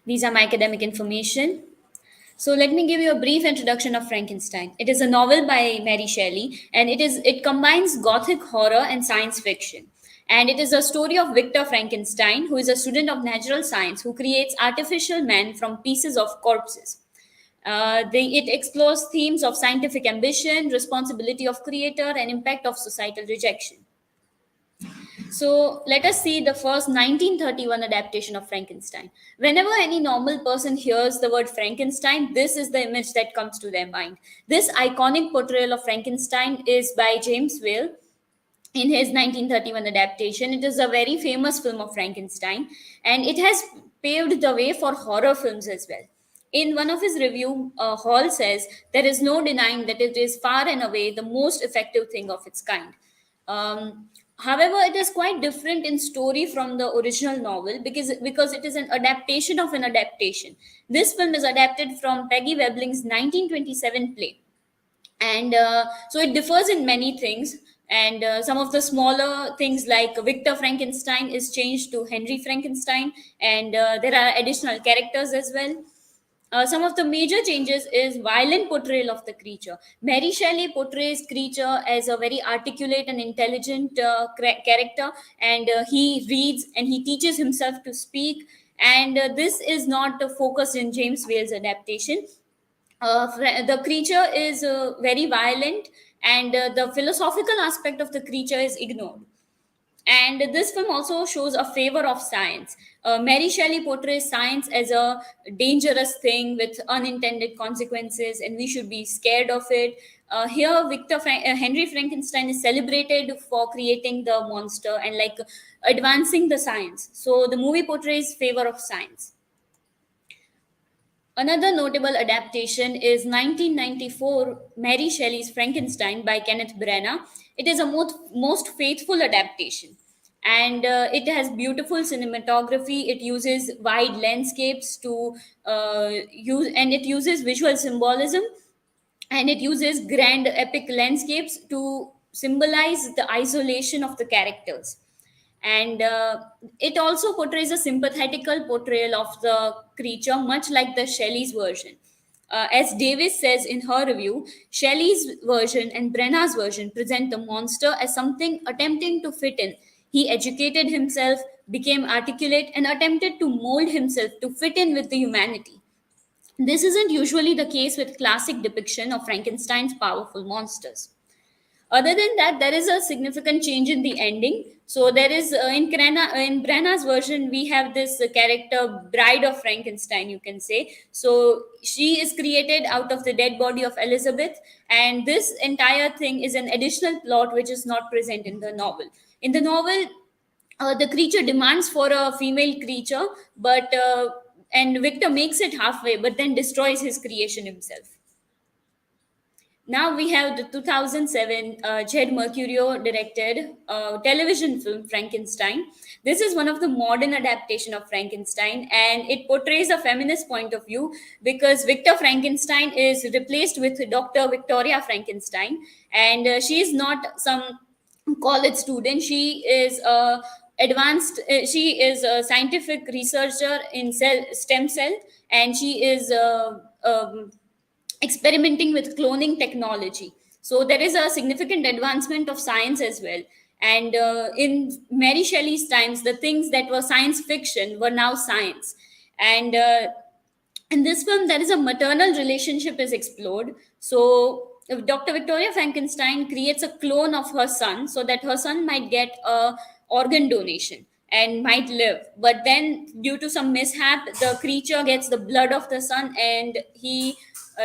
These are my academic information. So let me give you a brief introduction of Frankenstein. It is a novel by Mary Shelley, and it combines gothic horror and science fiction. And it is a story of Victor Frankenstein, who is a student of natural science who creates artificial men from pieces of corpses. It explores themes of scientific ambition, responsibility of creator, and impact of societal rejection. So let us see the first 1931 adaptation of Frankenstein. Whenever any normal person hears the word Frankenstein, this is the image that comes to their mind. This iconic portrayal of Frankenstein is by James Whale in his 1931 adaptation. It is a very famous film of Frankenstein, and it has paved the way for horror films as well. In one of his review, Hall says, "There is no denying that it is far and away the most effective thing of its kind." However, it is quite different in story from the original novel because it is an adaptation of an adaptation. This film is adapted from Peggy Webling's 1927 play. And so it differs in many things. And some of the smaller things like Victor Frankenstein is changed to Henry Frankenstein, and there are additional characters as well. Some of the major changes is violent portrayal of the creature. Mary Shelley portrays creature as a very articulate and intelligent character, and he reads and he teaches himself to speak. And this is not focused in James Whale's adaptation. The creature is very violent, and the philosophical aspect of the creature is ignored. And this film also shows a favor of science. Mary Shelley portrays science as a dangerous thing with unintended consequences, and we should be scared of it. Here, Henry Frankenstein is celebrated for creating the monster and like advancing the science. So the movie portrays favor of science. Another notable adaptation is 1994 Mary Shelley's Frankenstein by Kenneth Branagh. It is a most faithful adaptation. And it has beautiful cinematography. It uses wide landscapes to use, and it uses visual symbolism, and it uses grand epic landscapes to symbolize the isolation of the characters. And it also portrays a sympathetical portrayal of the creature, much like the Shelley's version. As Davis says in her review, Shelley's version and Brenna's version present the monster as something attempting to fit in. He educated himself, became articulate, and attempted to mold himself to fit in with the humanity. This isn't usually the case with classic depiction of Frankenstein's powerful monsters. Other than that, there is a significant change in the ending. So there is in Brenna's version, we have this character, Bride of Frankenstein, you can say. So she is created out of the dead body of Elizabeth, and this entire thing is an additional plot which is not present in the novel. In the novel, the creature demands for a female creature, but and Victor makes it halfway, but then destroys his creation himself. Now we have the 2007 Jed Mercurio directed television film Frankenstein. This is one of the modern adaptation of Frankenstein, and it portrays a feminist point of view because Victor Frankenstein is replaced with Dr. Victoria Frankenstein, and she is not some college student. She is a advanced. She is a scientific researcher in stem cell, and she is experimenting with cloning technology. So there is a significant advancement of science as well. And in Mary Shelley's times, the things that were science fiction were now science. And in this film, there is a maternal relationship is explored. So Dr. Victoria Frankenstein creates a clone of her son so that her son might get a organ donation and might live. But then, due to some mishap, the creature gets the blood of the son, and he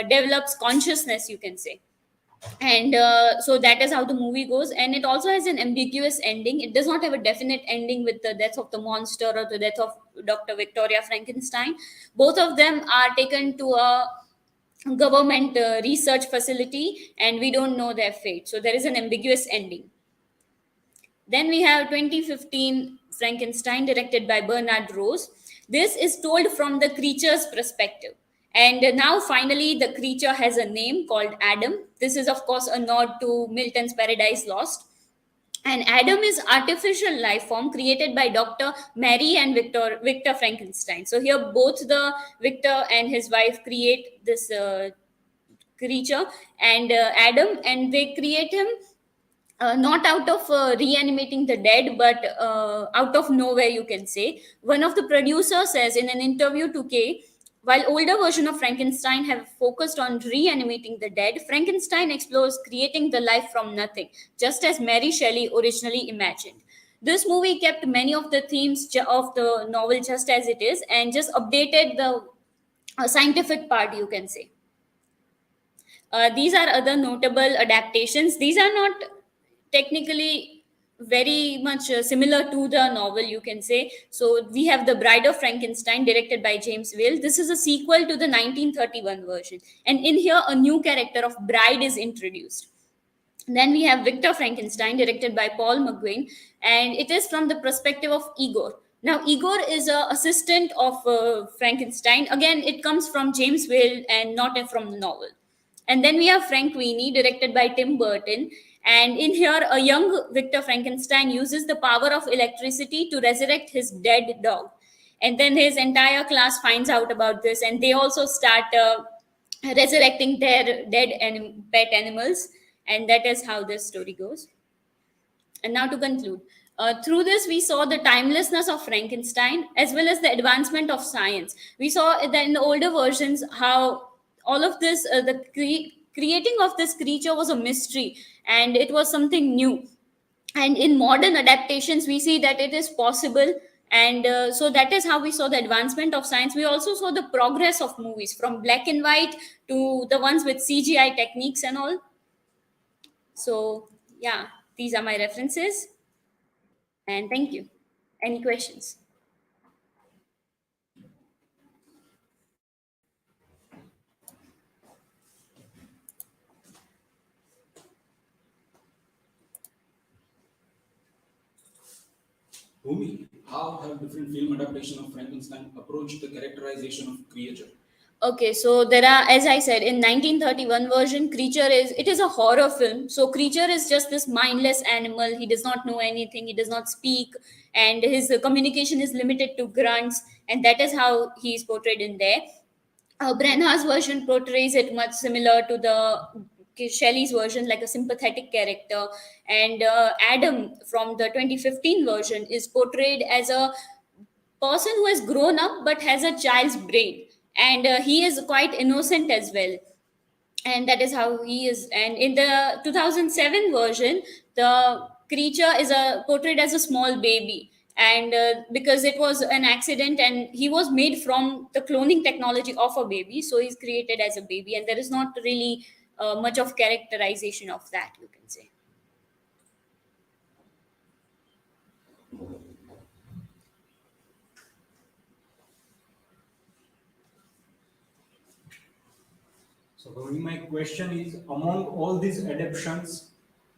develops consciousness, you can say. And so that is how the movie goes, and it also has an ambiguous ending. It does not have a definite ending with the death of the monster or the death of Dr. Victoria Frankenstein. Both of them are taken to a government research facility, and we don't know their fate, so there is an ambiguous ending. Then we have 2015 Frankenstein, directed by Bernard Rose. This is told from the creature's perspective. And now, finally, the creature has a name called Adam. This is, of course, a nod to Milton's Paradise Lost. And Adam is artificial life form created by Dr. Mary and Victor Frankenstein. So here, both the Victor and his wife create this creature, and Adam, and they create him not out of reanimating the dead, but out of nowhere, you can say. One of the producers says in an interview to K, while older version of Frankenstein have focused on reanimating the dead, Frankenstein explores creating the life from nothing, just as Mary Shelley originally imagined. This movie kept many of the themes of the novel just as it is, and just updated the scientific part, you can say. These are other notable adaptations. These are not technically very much similar to the novel, you can say. So we have The Bride of Frankenstein, directed by James Whale. This is a sequel to the 1931 version, and in here a new character of bride is introduced. Then we have Victor Frankenstein, directed by Paul McGuane, and it is from the perspective of Igor. Now, Igor is an assistant of Frankenstein. Again, it comes from James Whale and not from the novel. And then we have Frankenweenie, directed by Tim Burton. And in here, a young Victor Frankenstein uses the power of electricity to resurrect his dead dog. And then his entire class finds out about this, and they also start resurrecting their dead pet animals. And that is how this story goes. And now to conclude. Through this, we saw the timelessness of Frankenstein as well as the advancement of science. We saw that in the older versions how all of this, creating of this creature was a mystery, and it was something new. And in modern adaptations, we see that it is possible. And so that is how we saw the advancement of science. We also saw the progress of movies from black and white to the ones with CGI techniques and all. So yeah, these are my references. And thank you. Any questions? Bhumi, how have different film adaptations of Frankenstein approached the characterization of creature? Okay, so there are, as I said, in 1931 version, creature is a horror film. So creature is just this mindless animal. He does not know anything. He does not speak, and his communication is limited to grunts, and that is how he is portrayed in there. Brenner's version portrays it much similar to the Shelley's version, like a sympathetic character, and Adam from the 2015 version is portrayed as a person who has grown up but has a child's brain, and he is quite innocent as well, and that is how he is. And in the 2007 version, the creature is portrayed as a small baby, and because it was an accident and he was made from the cloning technology of a baby, so he's created as a baby, and there is not really much of characterization of that, you can say. So Bhumi, my question is, among all these adaptations,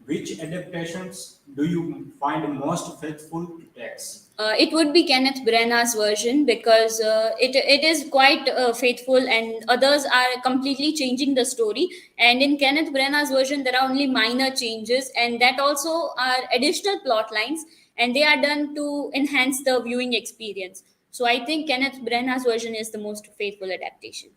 which adaptations do you find most faithful to text? It would be Kenneth Branagh's version, because it is quite faithful, and others are completely changing the story. And in Kenneth Branagh's version, there are only minor changes, and that also are additional plot lines, and they are done to enhance the viewing experience. So I think Kenneth Branagh's version is the most faithful adaptation.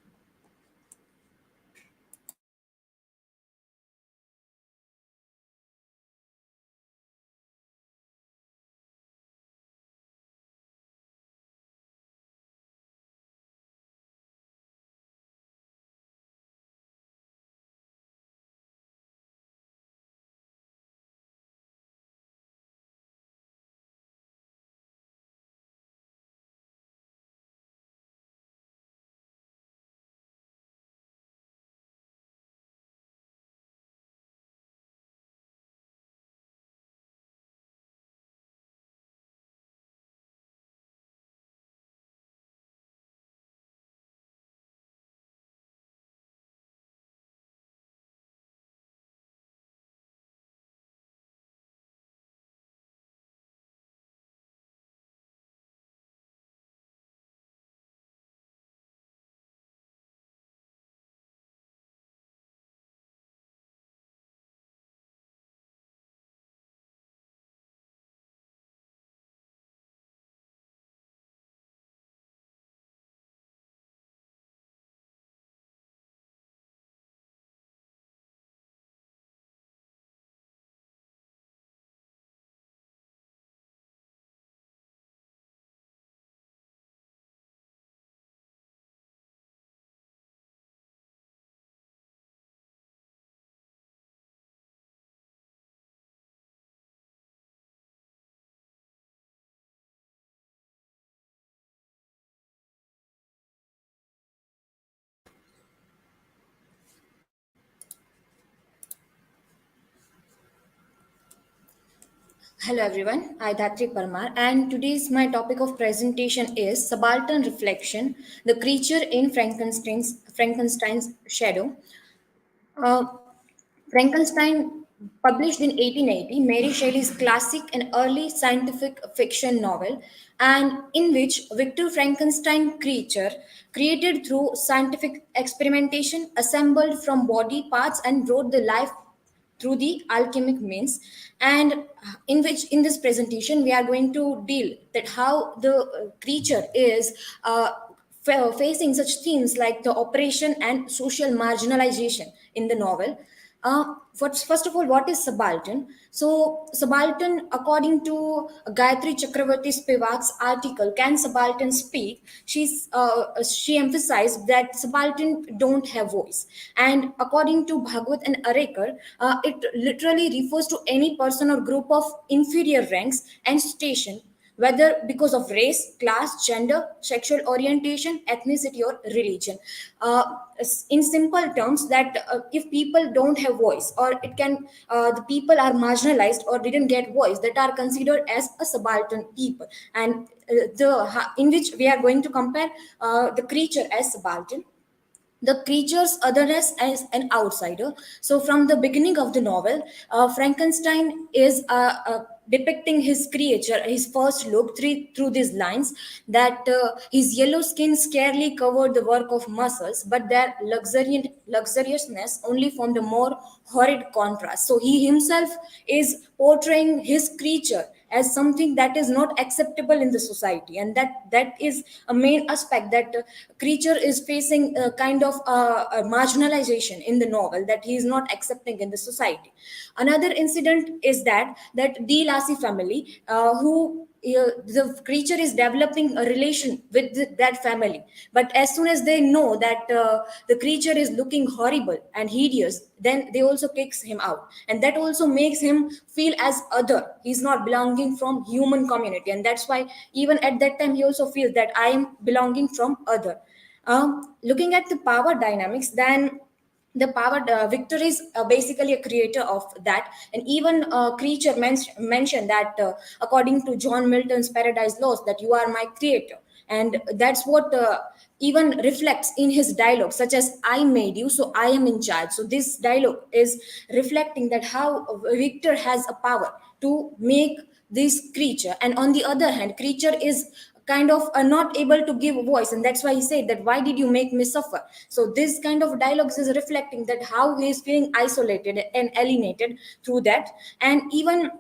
Hello everyone, I DHATRI PARMAR, and today's my topic of presentation is Subaltern Reflection, the creature in Frankenstein's shadow. Uh, Frankenstein, published in 1880, Mary Shelley's classic and early scientific fiction novel, and in which Victor Frankenstein creature, created through scientific experimentation, assembled from body parts and brought the life through the alchemic means, and in which in this presentation we are going to deal that how the creature is facing such themes like the oppression and social marginalization in the novel. First of all, what is subaltern? So, subaltern, according to Gayatri Chakravarti Spivak's article, "Can Subaltern Speak?" She emphasized that subaltern don't have voice. And according to Bhagwat and Arekar, it literally refers to any person or group of inferior ranks and station, whether because of race, class, gender, sexual orientation, ethnicity, or religion. In simple terms, that if people don't have voice, or the people are marginalized or didn't get voice, that are considered as a subaltern people, and in which we are going to compare the creature as subaltern, the creature's otherness as an outsider. So, from the beginning of the novel, Frankenstein is depicting his creature, his first look through these lines, that his yellow skin scarcely covered the work of muscles, but their luxuriousness only formed a more horrid contrast. So he himself is portraying his creature as something that is not acceptable in the society, and that is a main aspect, that creature is facing a kind of a marginalization in the novel, that he is not accepting in the society. Another incident is that D. Lassie family, who the creature is developing a relation with that family, but as soon as they know that the creature is looking horrible and hideous, then they also kicks him out, and that also makes him feel as other. He's not belonging from human community, and that's why even at that time he also feels that I am belonging from other. Looking at the power dynamics, then the power Victor is basically a creator of that, and even creature mentioned that according to John Milton's Paradise Lost, that you are my creator, and that's what even reflects in his dialogue, such as I made you, so I am in charge. So this dialogue is reflecting that how Victor has a power to make this creature, and on the other hand creature is kind of not able to give voice, and that's why he said that why did you make me suffer. So this kind of dialogues is reflecting that how he is feeling isolated and alienated through that. And even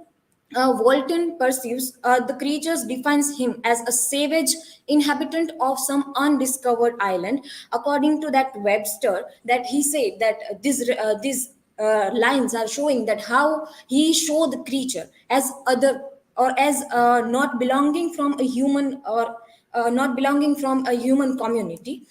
Walton perceives the creatures, defines him as a savage inhabitant of some undiscovered island. According to that Webster, that he said that these lines are showing that how he showed the creature as other, or as not belonging from a human, or not belonging from a human community.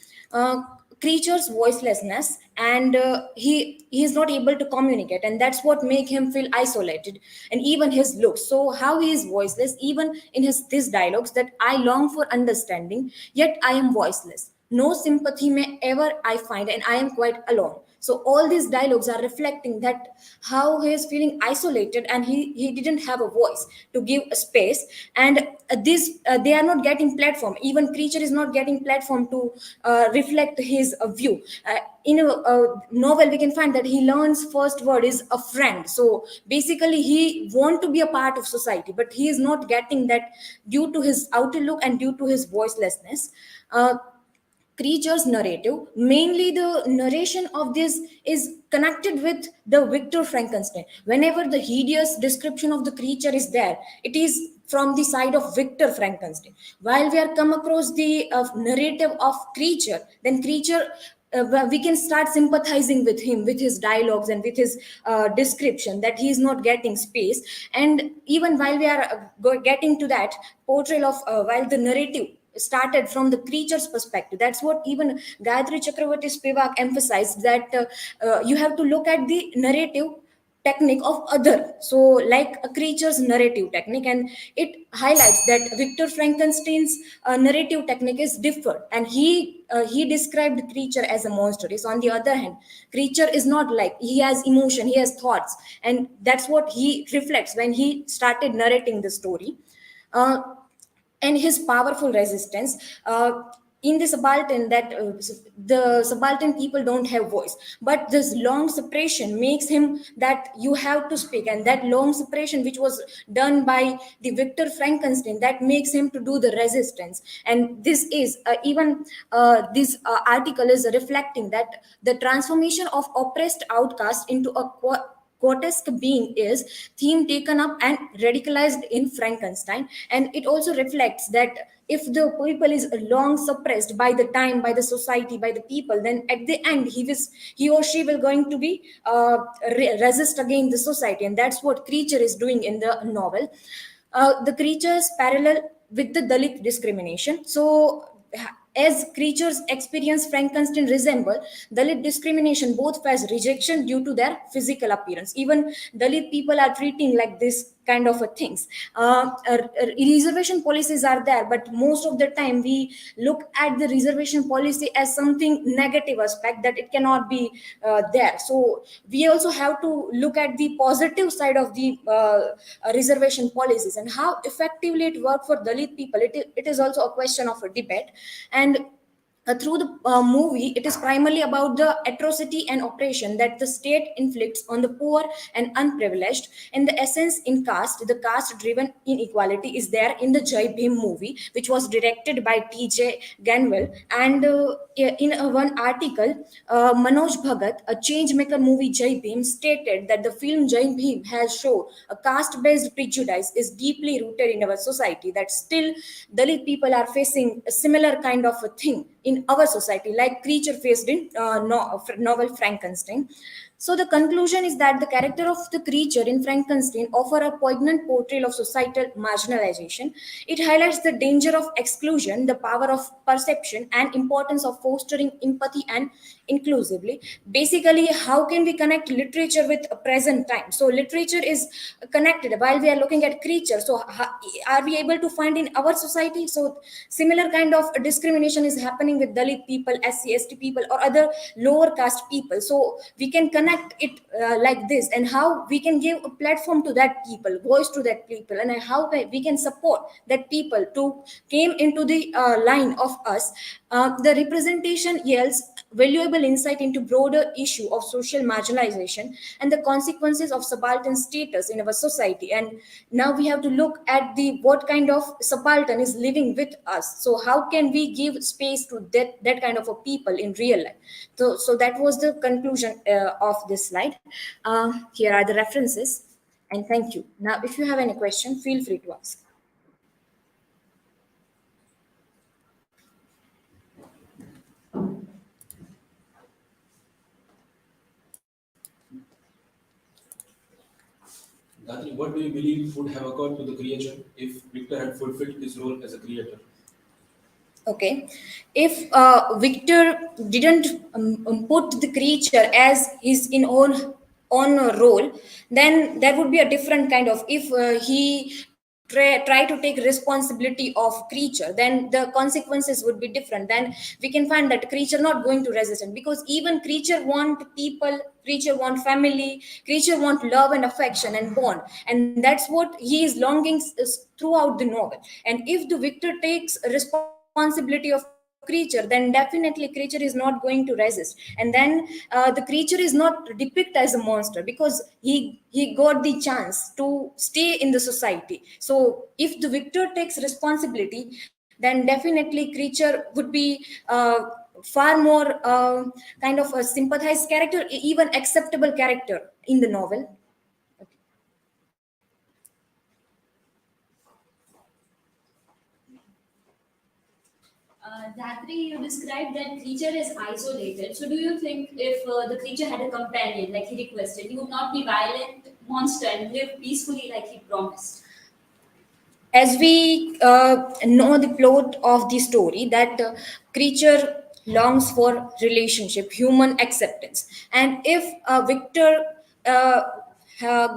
Creature's voicelessness, and he is not able to communicate, and that's what make him feel isolated. And even his looks, so how he is voiceless, even in his dialogues, that I long for understanding, yet I am voiceless, no sympathy may ever I find, and I am quite alone. So all these dialogues are reflecting that how he is feeling isolated, and he didn't have a voice to give a space. And this they are not getting platform, even creature is not getting platform to reflect his view. In a novel we can find that he learns first word is a friend, so basically he want to be a part of society, but he is not getting that due to his outer look and due to his voicelessness. Creature's narrative, mainly the narration of this is connected with the Victor Frankenstein. Whenever the hideous description of the creature is there, it is from the side of Victor Frankenstein. While we are come across the narrative of creature, then creature we can start sympathizing with him, with his dialogues and with his description, that he is not getting space. And even while we are getting to that portrayal of while the narrative started from the creature's perspective, that's what even Gayatri Chakravarti Spivak emphasized, that you have to look at the narrative technique of other, so like a creature's narrative technique, and it highlights that Victor Frankenstein's narrative technique is different, and he described creature as a monster. Is on the other hand, creature is not like, he has emotion, he has thoughts, and that's what he reflects when he started narrating the story. And his powerful resistance in the subaltern, that the subaltern people don't have voice, but this long separation makes him that you have to speak, and that long separation which was done by the Victor Frankenstein, that makes him to do the resistance. And this is even this article is reflecting that the transformation of oppressed outcast into a grotesque being is theme taken up and radicalized in Frankenstein. And it also reflects that if the people is long suppressed by the time, by the society, by the people, then at the end he or she will going to be resist against the society, and that's what creature is doing in the novel. The creatures parallel with the Dalit discrimination. So as creatures experience Frankenstein resemble Dalit discrimination, both as rejection due to their physical appearance. Even Dalit people are treating like this kind of a things. Reservation policies are there, but most of the time we look at the reservation policy as something negative aspect, that it cannot be there. So we also have to look at the positive side of the reservation policies and how effectively it worked for Dalit people. It is also a question of a debate. And through the movie, it is primarily about the atrocity and oppression that the state inflicts on the poor and unprivileged. In the essence, in caste, the caste-driven inequality is there in the Jai Bhim movie, which was directed by T.J. Ganwell. And in one article, Manoj Bhagat, a change-maker movie Jai Bhim, stated that the film Jai Bhim has shown a caste-based prejudice is deeply rooted in our society, that still Dalit people are facing a similar kind of a thing in our society, like creature faced in novel Frankenstein. So the conclusion is that the character of the creature in Frankenstein offer a poignant portrayal of societal marginalization. It highlights the danger of exclusion, the power of perception, and importance of fostering empathy and inclusively. Basically, how can we connect literature with a present time? So literature is connected while we are looking at creatures. So are we able to find in our society? So similar kind of discrimination is happening with Dalit people, SC, ST people, or other lower caste people. So we can connect it like this, and how we can give a platform to that people, voice to that people, and how we can support that people to came into the line of us. The representation yields valuable insight into broader issue of social marginalization and the consequences of subaltern status in our society. And now we have to look at the what kind of subaltern is living with us. So how can we give space to that kind of a people in real life? So that was the conclusion of this slide. Here are the references, and thank you. Now, if you have any question, feel free to ask. Dhatri, what do you believe would have occurred to the creature if Victor had fulfilled his role as a creator? Okay, if Victor didn't put the creature as his in own role, then there would be a different kind of. If he try to take responsibility of creature, then the consequences would be different. Then we can find that creature not going to resist, because even creature want people, creature want family, creature want love and affection and bond, and that's what he is longing throughout the novel. And if the Victor takes responsibility of creature, then definitely creature is not going to resist. And then the creature is not depicted as a monster, because he got the chance to stay in the society. So if the Victor takes responsibility, then definitely creature would be far more kind of a sympathized character, even acceptable character in the novel. Dhatri, you described that creature is isolated. So, do you think if the creature had a companion, like he requested, he would not be violent monster and live peacefully like he promised? As we know the plot of the story, that creature longs for relationship, human acceptance. And if Victor uh,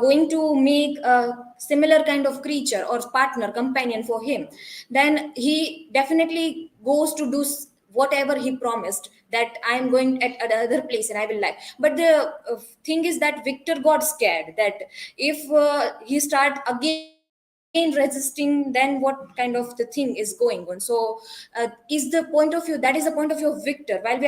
going to make a similar kind of creature or partner, companion for him, then he definitely goes to do whatever he promised, that I am going at another place and I will lie. But the thing is that Victor got scared that if he start again resisting, then what kind of the thing is going on. So is the point of view, that is the point of view of Victor, while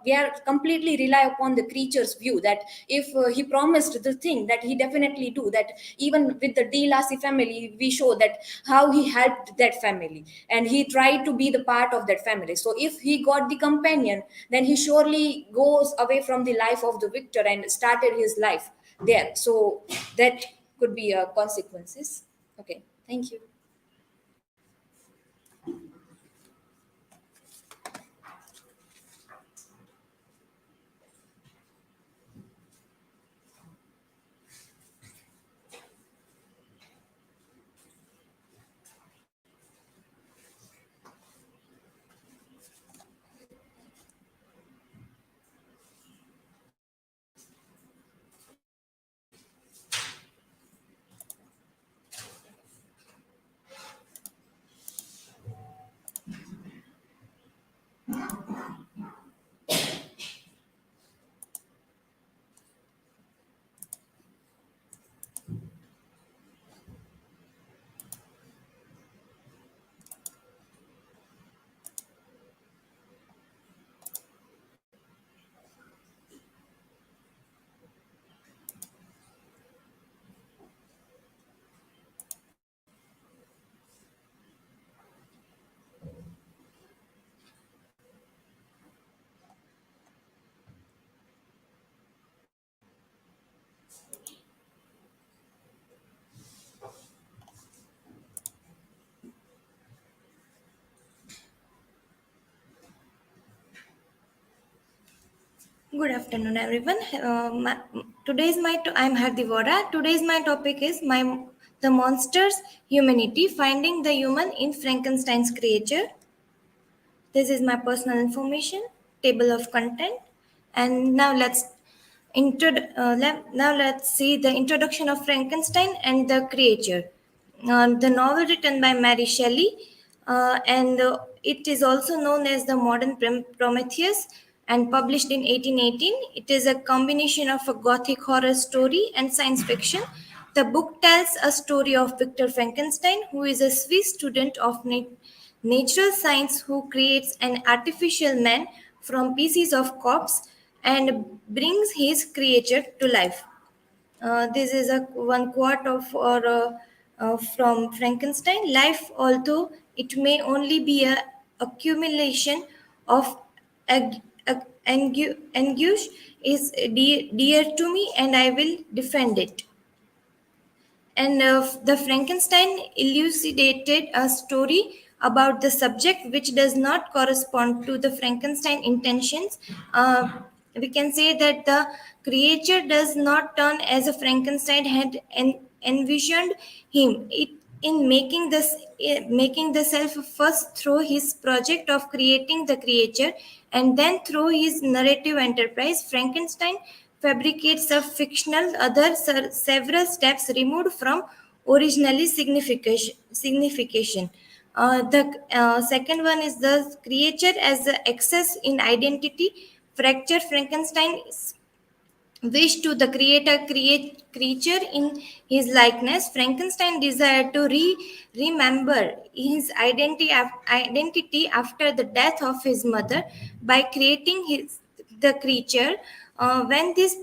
we are completely rely upon the creature's view, that if he promised the thing, that he definitely do that. Even with the D Lassie family, we show that how he helped that family and he tried to be the part of that family. So if he got the companion, then he surely goes away from the life of the Victor and started his life there. So that could be consequences. Okay, thank you. Good afternoon, everyone. I'm HARDI. Today's my topic is the monsters humanity, finding the human in Frankenstein's creature. This is my personal information, table of content, and now let's see the introduction of Frankenstein and the creature. The novel written by Mary Shelley, and it is also known as the modern Prometheus, and published in 1818. It is a combination of a gothic horror story and science fiction. The book tells a story of Victor Frankenstein, who is a Swiss student of natural science who creates an artificial man from pieces of corpse and brings his creature to life. This is a one quote from Frankenstein. Life, although it may only be a accumulation of anguish, is dear to me, and I will defend it. And the Frankenstein elucidated a story about the subject which does not correspond to the Frankenstein intentions. We can say that the creature does not turn as a Frankenstein had envisioned him. In making the self first through his project of creating the creature and then through his narrative enterprise, Frankenstein fabricates a fictional other several steps removed from originally signification. The second one is the creature as the excess in identity. Fractured Frankenstein wished to the create creature in his likeness. Frankenstein desired to remember his identity after the death of his mother by creating the creature. When this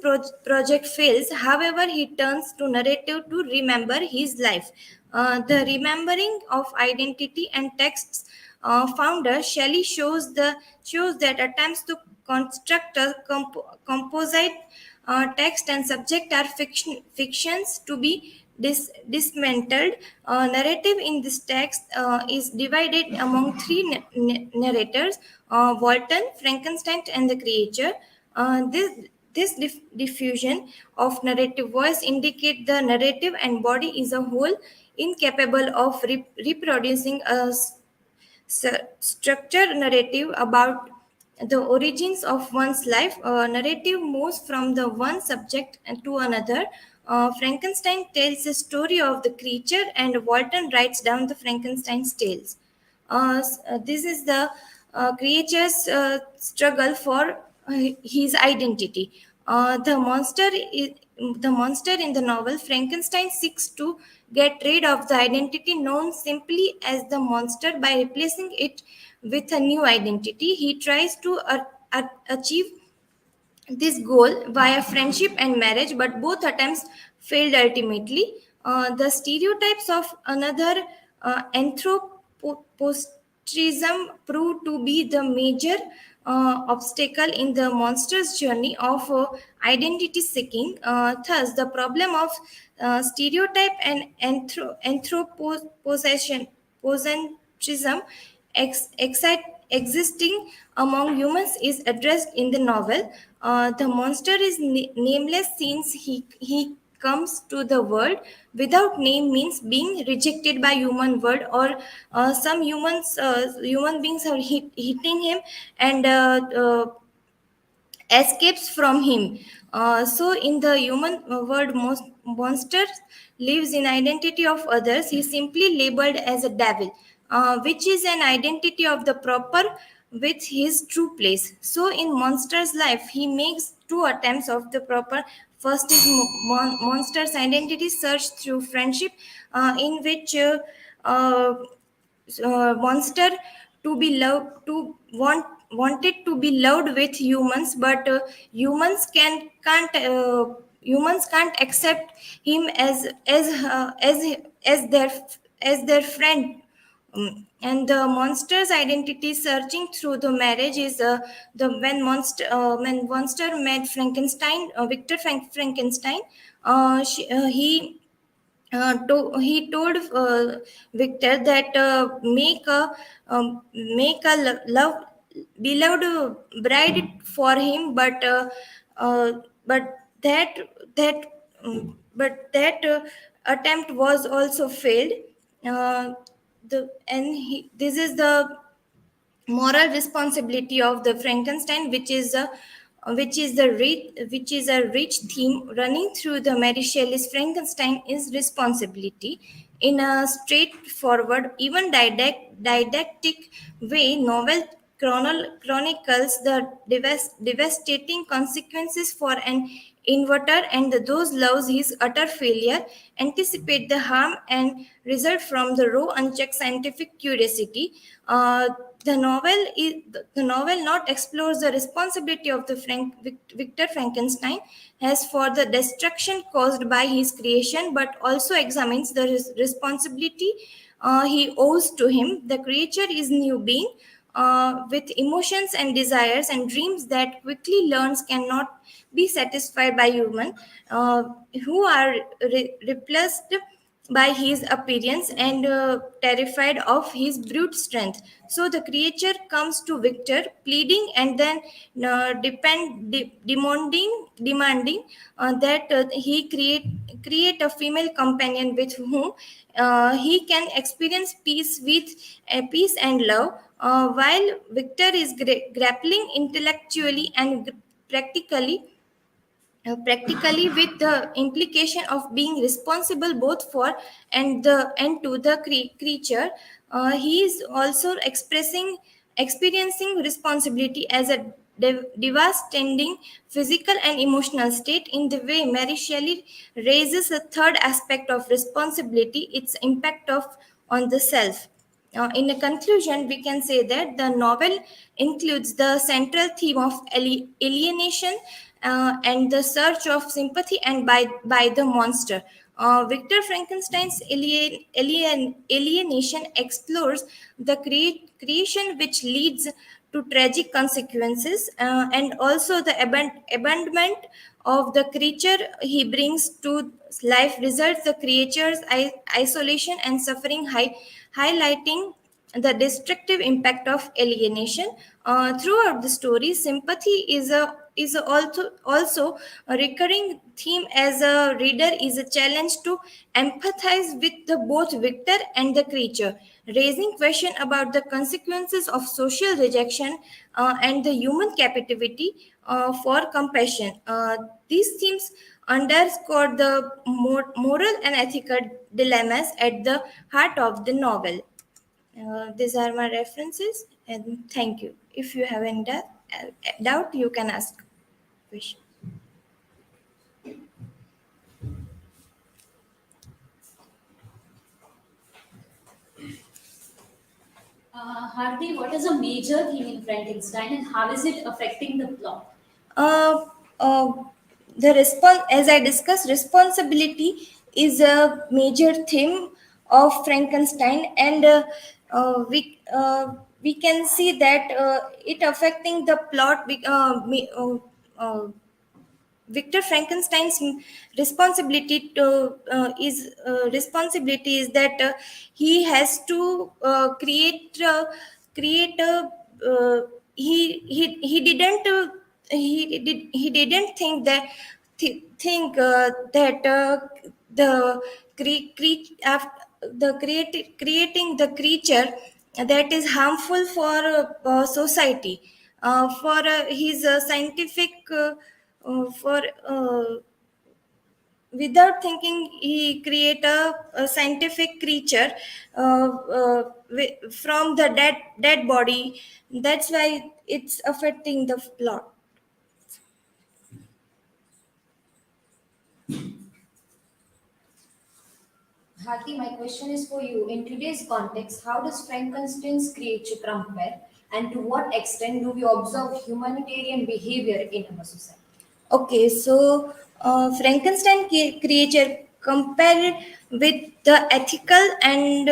project fails, however, he turns to narrative to remember his life. The remembering of identity and texts founder Shelley shows that attempts to construct a composite text and subject are fictions to be dismantled. Narrative in this text is divided among three narrators: Walton, Frankenstein, and the creature. This diffusion of narrative voice indicate the narrative and body is a whole incapable of reproducing a structured narrative about the origins of one's life. Narrative moves from the one subject to another. Frankenstein tells the story of the creature, and Walton writes down the Frankenstein's tales. This is the creature's struggle for his identity. The monster in the novel, Frankenstein seeks to get rid of the identity known simply as the monster by replacing it with a new identity. He tries to achieve this goal via friendship and marriage, but both attempts failed ultimately. The stereotypes of another anthropocentrism proved to be the major obstacle in the monster's journey of identity seeking. Thus, the problem of stereotype and anthropocentrism existing among humans is addressed in the novel. The monster is nameless since he comes to the world without name means being rejected by human world, or some human beings are hitting him and escapes from him. So in the human world, most monster lives in identity of others. He is simply labeled as a devil, which is an identity of the proper with his true place. So in monster's life, he makes two attempts of the proper. First is monster's identity search through friendship, in which monster to be loved to wanted to be loved with humans, but humans can't accept him as their friend. And the monster's identity searching through the marriage is when monster met Frankenstein, Victor Frankenstein. He told Victor that make a bride for him, but that that attempt was also failed. This is the moral responsibility of the Frankenstein, which is a rich theme running through the Mary Shelley's Frankenstein is responsibility. In a straightforward, even didactic way, novel chronicles the devastating consequences for an inverter and those loves his utter failure, anticipate the harm and result from the raw unchecked scientific curiosity. The novel not explores the responsibility of the Victor Frankenstein as for the destruction caused by his creation, but also examines the responsibility he owes to him. The creature is new being with emotions and desires and dreams that quickly learns cannot be satisfied by human, who are repulsed by his appearance and terrified of his brute strength. So the creature comes to Victor, pleading and then demanding that he create a female companion with whom he can experience peace and love. While Victor is grappling intellectually and practically with the implication of being responsible both for and to the creature, he is also experiencing responsibility as a devastating physical and emotional state. In the way Mary Shelley raises a third aspect of responsibility, its impact on the self. In a conclusion, we can say that the novel includes the central theme of alienation and the search of sympathy and by the monster. Victor Frankenstein's alienation explores the creation which leads to tragic consequences, and also the abandonment of the creature he brings to life results the creature's isolation and suffering, highlighting the destructive impact of alienation. Throughout the story, sympathy is also a recurring theme. As a reader, is a challenge to empathize with both Victor and the creature, raising question about the consequences of social rejection and the human captivity for compassion. These themes underscore the moral and ethical dilemmas at the heart of the novel. These are my references, and thank you. If you have any doubt, you can ask question. Hardi, what is a major theme in Frankenstein and how is it affecting the plot? Uh, uh, the response, as I discussed, responsibility is a major theme of Frankenstein, and we can see that it affecting the plot. Victor Frankenstein's responsibility is that he has to create a he didn't think that the creating the creature that is harmful for society, for his scientific for without thinking he create a scientific creature from the dead body. That's why it's affecting the plot. Hati, my question is for you. In today's context, how does Frankenstein's creature compare, and to what extent do we observe humanitarian behavior in our society? Okay, so Frankenstein creature compared with the ethical and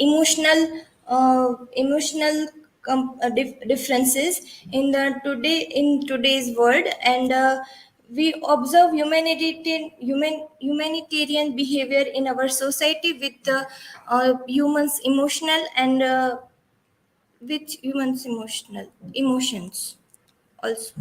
emotional differences in today's world, and we observe humanitarian behavior in our society with the humans emotional and with humans' emotions also.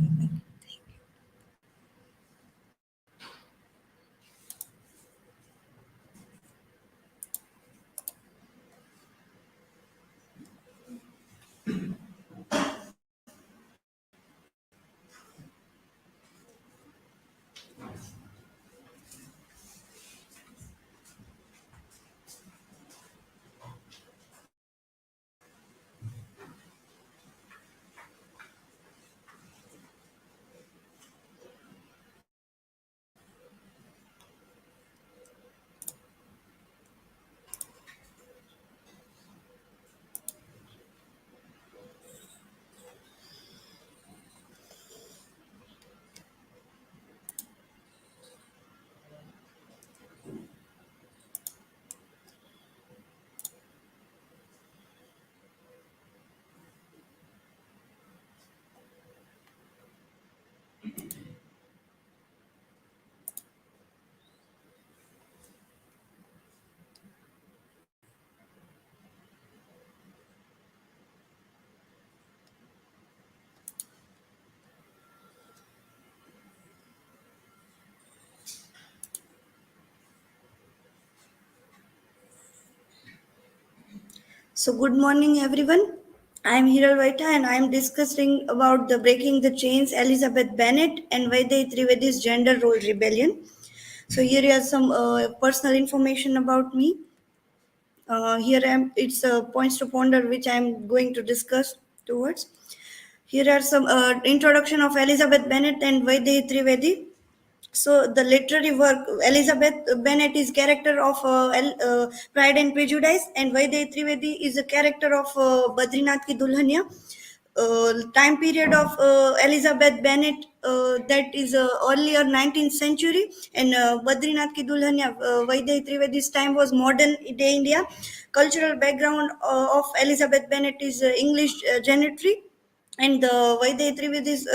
So good morning, everyone. I am Hiral Vaita and I am discussing about the Breaking the Chains, Elizabeth Bennet and Vaidhi Trivedi's gender role rebellion. So here is some personal information about me. Here I am. It's points to ponder which I am going to discuss towards. Here are some introduction of Elizabeth Bennet and Vaidhi Trivedi. So the literary work, Elizabeth Bennet is character of Pride and Prejudice, and Vaidhi Trivedi is a character of Badrinath Ki Dulhania. Time period of Elizabeth Bennet, that is earlier 19th century, and Badrinath Ki Dulhania, Vaidhi Trivedi's time was modern day India. Cultural background of Elizabeth Bennet is English gentry, and the Vaidhi Trivedi's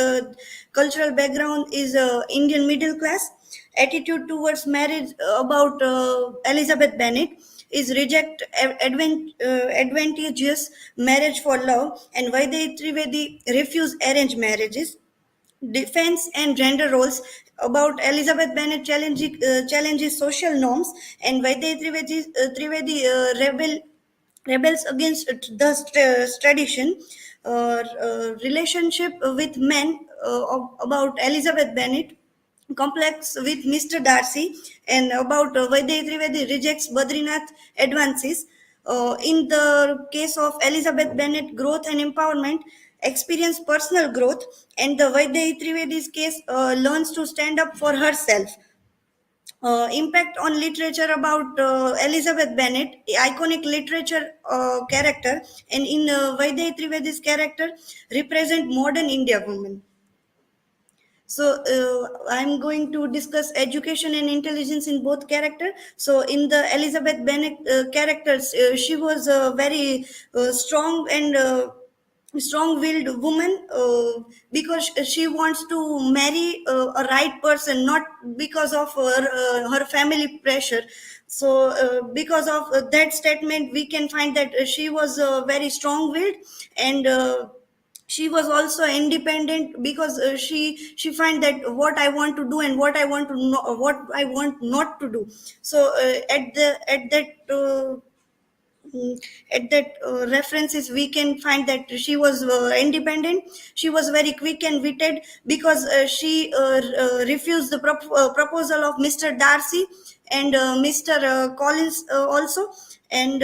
cultural background is Indian middle class. Attitude towards marriage about Elizabeth Bennet is reject advantageous marriage for love, and Vaidhi Trivedi refuse arranged marriages. Defense and gender roles about Elizabeth Bennet challenges social norms, and Vaidhi Trivedi rebels against the tradition. Relationship with men about Elizabeth Bennet, complex with Mr. Darcy, and about Vaidhi Trivedi rejects Badrinath advances. In the case of Elizabeth Bennet, growth and empowerment, experience personal growth, and the Vaidhi Trivedi's case learns to stand up for herself. Impact on literature about Elizabeth Bennet, iconic literature character, and in Vaidhi Trivedi's character represent modern India women. So I'm going to discuss education and intelligence in both character. So in the Elizabeth Bennet characters, she was a very strong and strong-willed woman, because she wants to marry a right person, not because of her family pressure. So because of that statement, we can find that she was very strong-willed, and she was also independent, because she find that what I want to do and what I want to know, what I want not to do. So mm, at that references, we can find that she was independent. She was very quick and witted, because she refused the proposal of Mr. Darcy and Mr. Collins also, and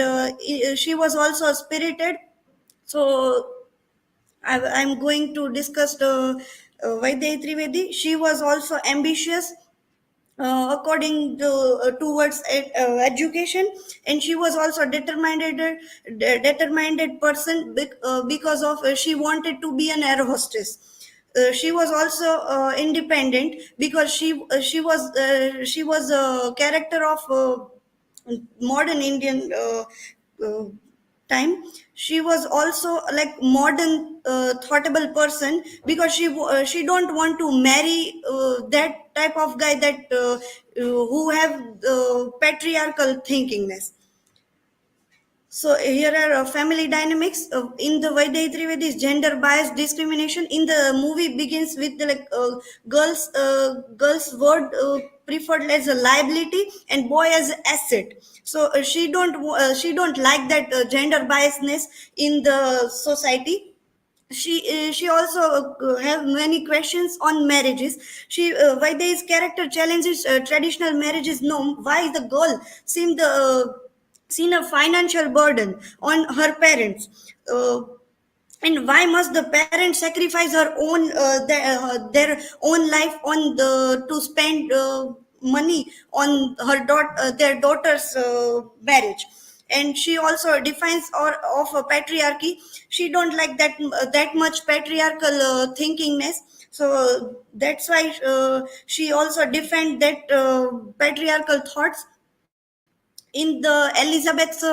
she was also spirited. So I'm going to discuss the Vaidhi Trivedi. She was also ambitious, according to towards education, and she was also determined person, because of she wanted to be an air hostess. She was also independent, because she was a character of modern Indian time. She was also like modern thoughtable person, because she don't want to marry that type of guy that who have patriarchal thinkingness. So here are family dynamics in the Vaidehi Trivedi is gender bias discrimination. In the movie begins with the girls word preferred as a liability and boy as an asset. So she don't like that gender biasness in the society. She also have many questions on marriages. Vaidehi's character challenges traditional marriages norm. Why the girl seen a financial burden on her parents, and why must the parents sacrifice their own life on to spend money on their daughter's marriage. And she also defines of a patriarchy. She don't like that much patriarchal thinkingness, so that's why she also defend that patriarchal thoughts. In the Elizabeth's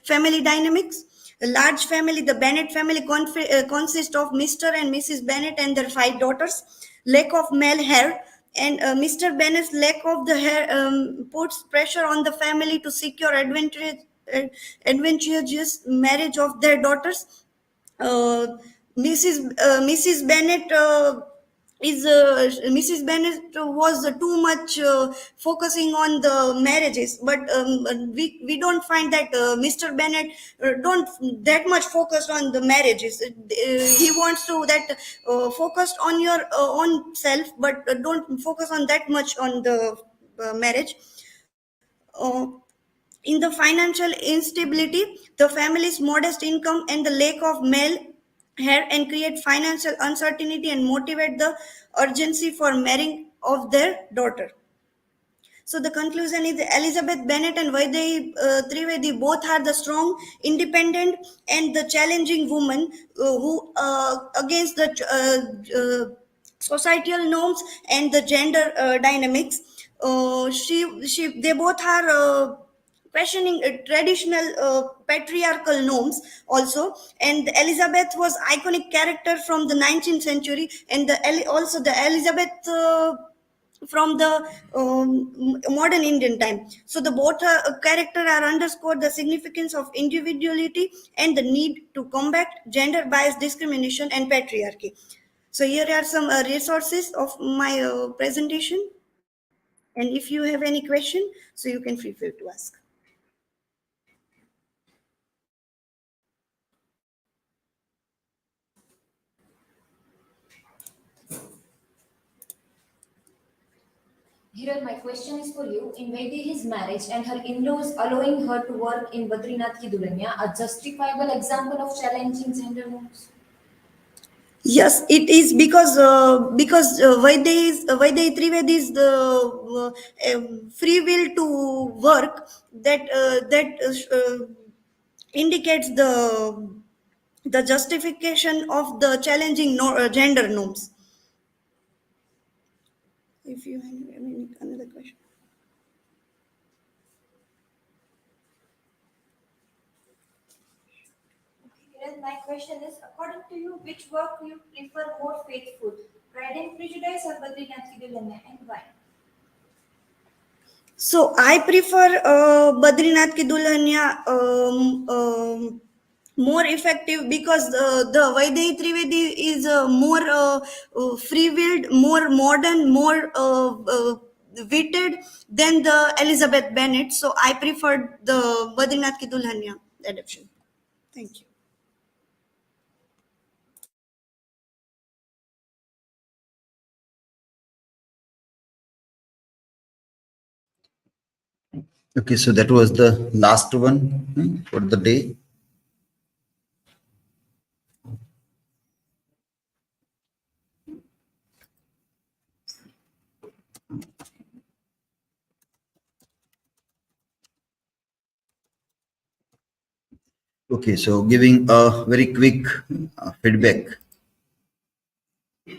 family dynamics, a large family, the Bennet family consists of Mr. and Mrs. Bennet and their 5 daughters. Lack of male heir, and Mr. Bennet's lack of the hair puts pressure on the family to secure advantageous marriage of their daughters. uh, Mrs. Bennet is Mrs. Bennet was too much focusing on the marriages, but we don't find that Mr. Bennet don't that much focused on the marriages. He wants to that focused on your own self, but don't focus on that much on the marriage. Uh, in the financial instability, the family's modest income and the lack of male heir and create financial uncertainty and motivate the urgency for marrying of their daughter. So the conclusion is Elizabeth Bennet and Vaidehi Trivedi both are the strong, independent, and the challenging women who against the societal norms and the gender dynamics. They both are questioning traditional patriarchal norms also. And Elizabeth was iconic character from the 19th century, and also the Elizabeth. From the modern Indian time. So the both character are underscore the significance of individuality and the need to combat gender bias discrimination and patriarchy. So here are some resources of my presentation. And if you have any question, so you can feel free to ask. Hiran, my question is for you. In Vaidehi's marriage and her in-laws allowing her to work in Badrinath Ki Dulhania, a justifiable example of challenging gender norms? Yes, it is because Vaidehi Trivedi is the free will to work that indicates the justification of the challenging gender norms. If you have any another question. Kiran, my question is, according to you, which work you prefer more faithful, Pride and Prejudice or Badrinath Ki Dulhania, and why? So I prefer Badrinath Ki Dulhania more effective because the Vaidehi Trivedi is more free-willed, more modern, more witted than the Elizabeth Bennet. So I prefer the Badrinath Ki Dulhania adaptation. Thank you. Okay, so that was the last one for the day. Okay, so giving a very quick feedback to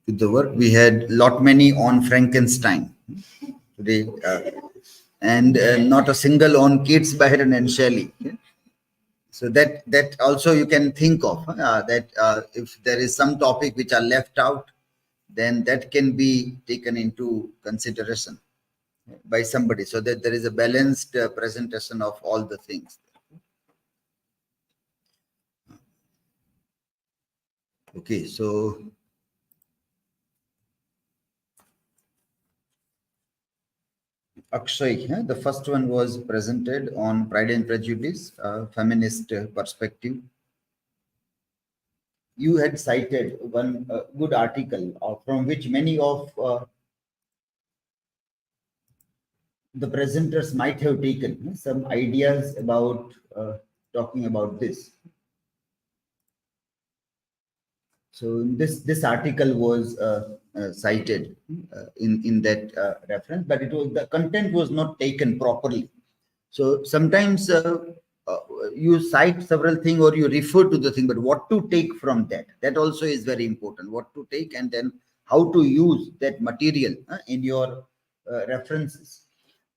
the work. We had lot many on Frankenstein today, and not a single on Keats, Byron, and Shelley. So that also you can think of that if there is some topic which are left out, then that can be taken into consideration by somebody, so that there is a balanced presentation of all the things. Okay, so Akshay, the first one was presented on Pride and Prejudice, feminist perspective. You had cited one good article from which many of the presenters might have taken some ideas about talking about this. So this article was cited in that reference, but the content was not taken properly. So sometimes you cite several things or you refer to the thing, but what to take from that also is very important. What to take and then how to use that material in your references.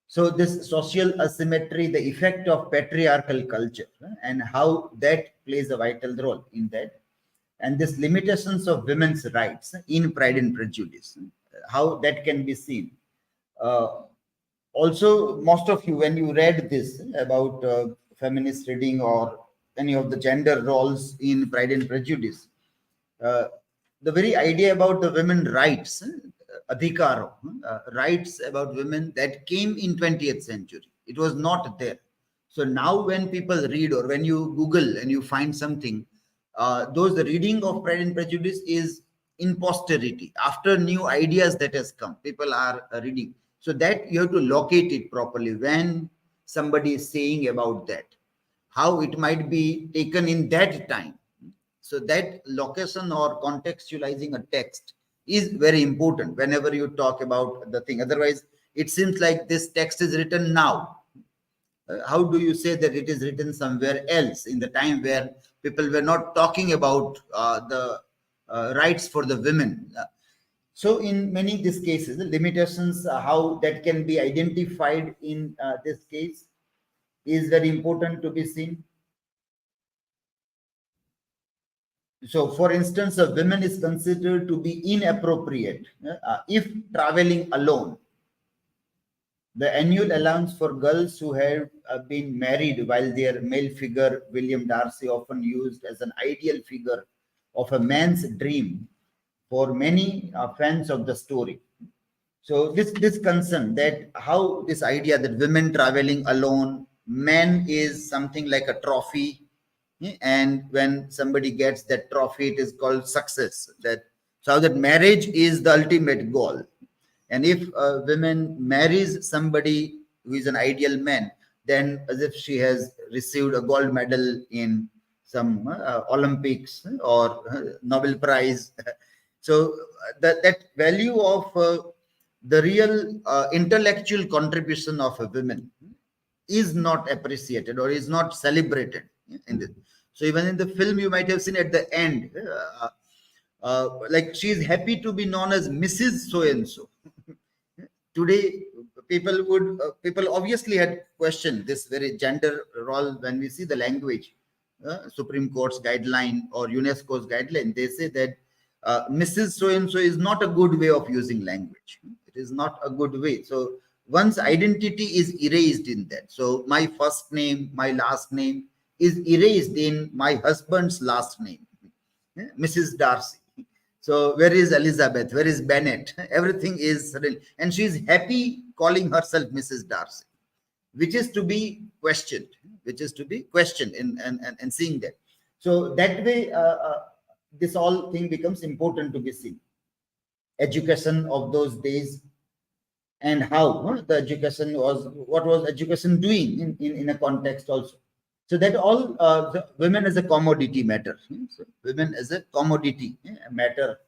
So this social asymmetry, the effect of patriarchal culture and how that plays a vital role in that. And this limitations of women's rights in Pride and Prejudice, how that can be seen. Also, most of you, when you read this about feminist reading or any of the gender roles in Pride and Prejudice, the very idea about the women rights, adhikaro, rights about women, that came in 20th century. It was not there. So now when people read or when you Google and you find something, the reading of Pride and Prejudice is in posterity, after new ideas that has come, people are reading. So that you have to locate it properly when somebody is saying about that, how it might be taken in that time. So that location or contextualizing a text is very important whenever you talk about the thing. Otherwise, it seems like this text is written now. How do you say that it is written somewhere else in the time where people were not talking about the rights for the women? So in many of these cases, the limitations, how that can be identified in this case is very important to be seen. So for instance, a woman is considered to be inappropriate if traveling alone. The annual allowance for girls who have been married while their male figure, William Darcy, often used as an ideal figure of a man's dream for many fans of the story. So this concern that how this idea that women traveling alone, man is something like a trophy, and when somebody gets that trophy, it is called success. So that marriage is the ultimate goal. And if a woman marries somebody who is an ideal man, then as if she has received a gold medal in some Olympics or Nobel Prize. So that value of the real intellectual contribution of a woman is not appreciated or is not celebrated in this. So even in the film, you might have seen at the end, like she is happy to be known as Mrs. So-and-so. Today, people obviously had questioned this very gender role when we see the language, Supreme Court's guideline or UNESCO's guideline. They say that Mrs. So-and-so is not a good way of using language. It is not a good way. So one's identity is erased in that. So my first name, my last name is erased in my husband's last name, Mrs. Darcy. So where is Elizabeth? Where is Bennett? Everything is suddenly, and she is happy calling herself Mrs. Darcy, which is to be questioned, and seeing that. So that way, this whole thing becomes important to be seen. Education of those days and how the education was, what was education doing in a context also. So that all women as a commodity matter. So women as a commodity matter.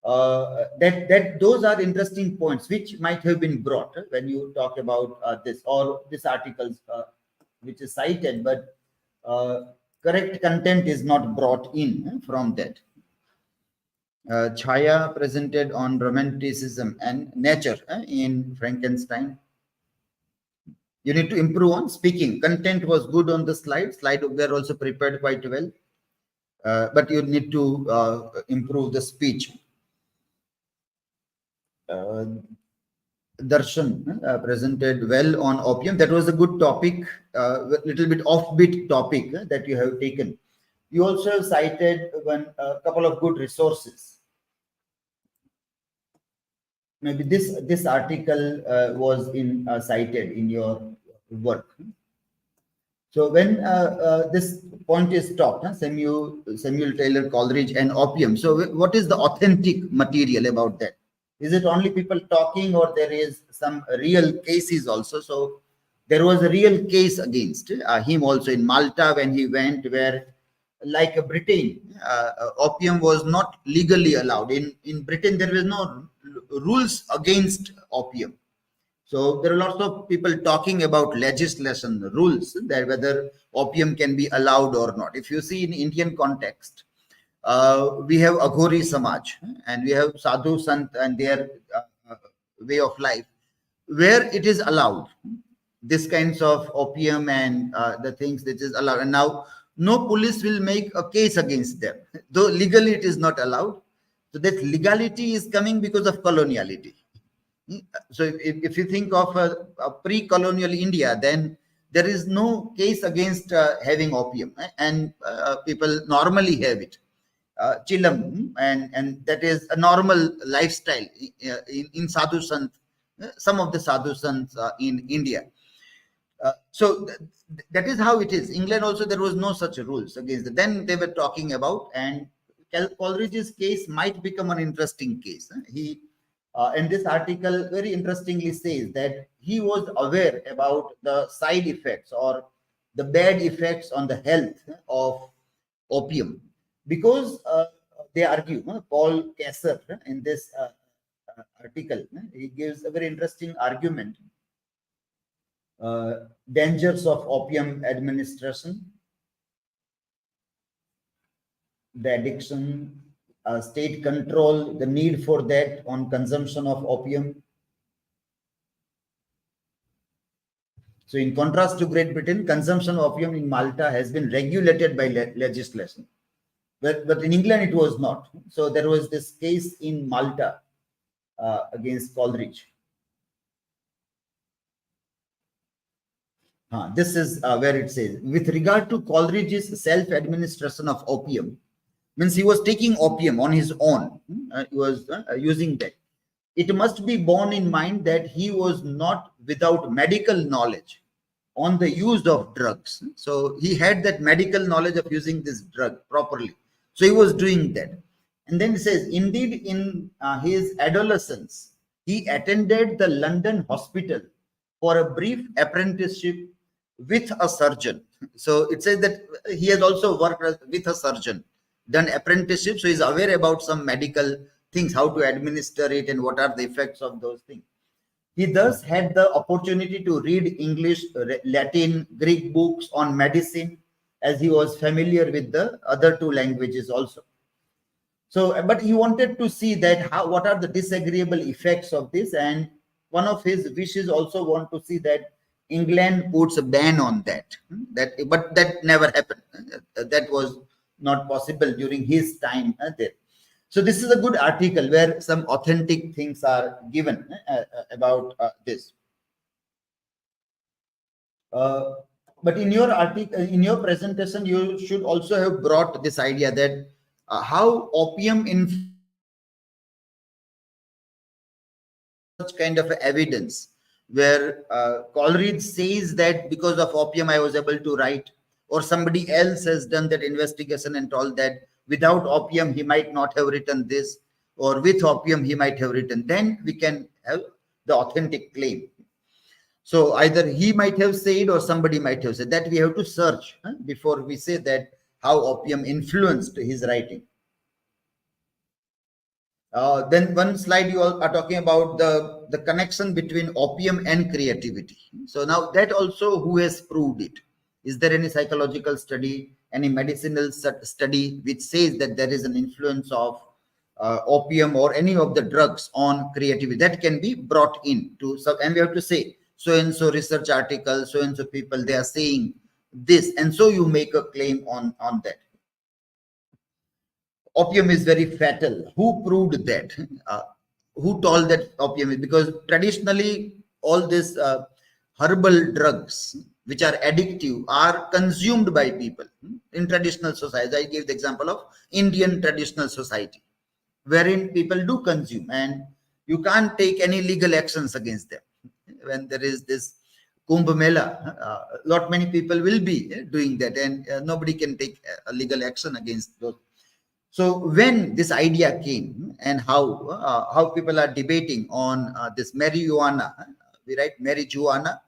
That those are interesting points which might have been brought when you talk about this or this articles which is cited, but correct content is not brought in from that. CHHAYA presented on Romanticism and nature in Frankenstein. You need to improve on speaking. Content was good on the slide were also prepared quite well, but you need to improve the speech. Darshan presented well on opium. That was a good topic, little bit offbeat topic that you have taken. You also have cited a couple of good resources. Maybe this article was cited in your work. So when this point is talked, Samuel Taylor Coleridge and opium. So what is the authentic material about that? Is it only people talking, or there is some real cases also? So there was a real case against him also in Malta when he went, where like Britain, opium was not legally allowed. In Britain, there was no rules against opium. So there are lots of people talking about legislation, rules, that whether opium can be allowed or not. If you see in Indian context, we have Aghori Samaj, and we have Sadhu Sant and their way of life, where it is allowed. This kinds of opium and the things that is allowed. And now no police will make a case against them, though legally it is not allowed. So that legality is coming because of coloniality. So if you think of a pre-colonial India, then there is no case against having opium, and people normally have it. Chilam, and that is a normal lifestyle in Sadhu Sant, some of the Sadhu Sants in India. So that is how it is. England also, there was no such rules against it. Then they were talking about, and Coleridge's case might become an interesting case. He in this article very interestingly says that he was aware about the side effects or the bad effects on the health of opium, because they argue, Paul Kasser in this article, he gives a very interesting argument. Dangers of opium administration, the addiction, state control, the need for that on consumption of opium. So in contrast to Great Britain, consumption of opium in Malta has been regulated by legislation. But in England, it was not. So there was this case in Malta against Coleridge. This is where it says, with regard to Coleridge's self-administration of opium, means he was taking opium on his own, he was using that. It must be borne in mind that he was not without medical knowledge on the use of drugs. So he had that medical knowledge of using this drug properly. So he was doing that. And then he says, indeed, in his adolescence, he attended the London hospital for a brief apprenticeship with a surgeon. So it says that he has also worked with a surgeon, done apprenticeship, so he's aware about some medical things, how to administer it and what are the effects of those things. He thus had the opportunity to read English, Latin, Greek books on medicine, as he was familiar with the other two languages also. So, but he wanted to see that what are the disagreeable effects of this, and one of his wishes also want to see that England puts a ban on that. But that never happened. That was not possible during his time there. So this is a good article where some authentic things are given about this. But in your article, in your presentation, you should also have brought this idea that how opium in such kind of evidence, where Coleridge says that because of opium I was able to write, or somebody else has done that investigation and told that without opium he might not have written this, or with opium he might have written, then we can have the authentic claim. So either he might have said or somebody might have said. That we have to search before we say that how opium influenced his writing. Then one slide you are talking about the connection between opium and creativity. So now that also, who has proved it? Is there any psychological study, any medicinal study which says that there is an influence of opium or any of the drugs on creativity? That can be brought in to, and we have to say, so-and-so research article, so-and-so people, they are saying this, and so you make a claim on that. Opium is very fatal. Who proved that? Who told that opium is? Because traditionally, all these herbal drugs, which are addictive are consumed by people in traditional societies. I gave the example of Indian traditional society, wherein people do consume and you can't take any legal actions against them. When there is this Kumbh Mela, lot many people will be doing that, and nobody can take a legal action against those. So when this idea came and how people are debating on this marijuana, we write marijuana,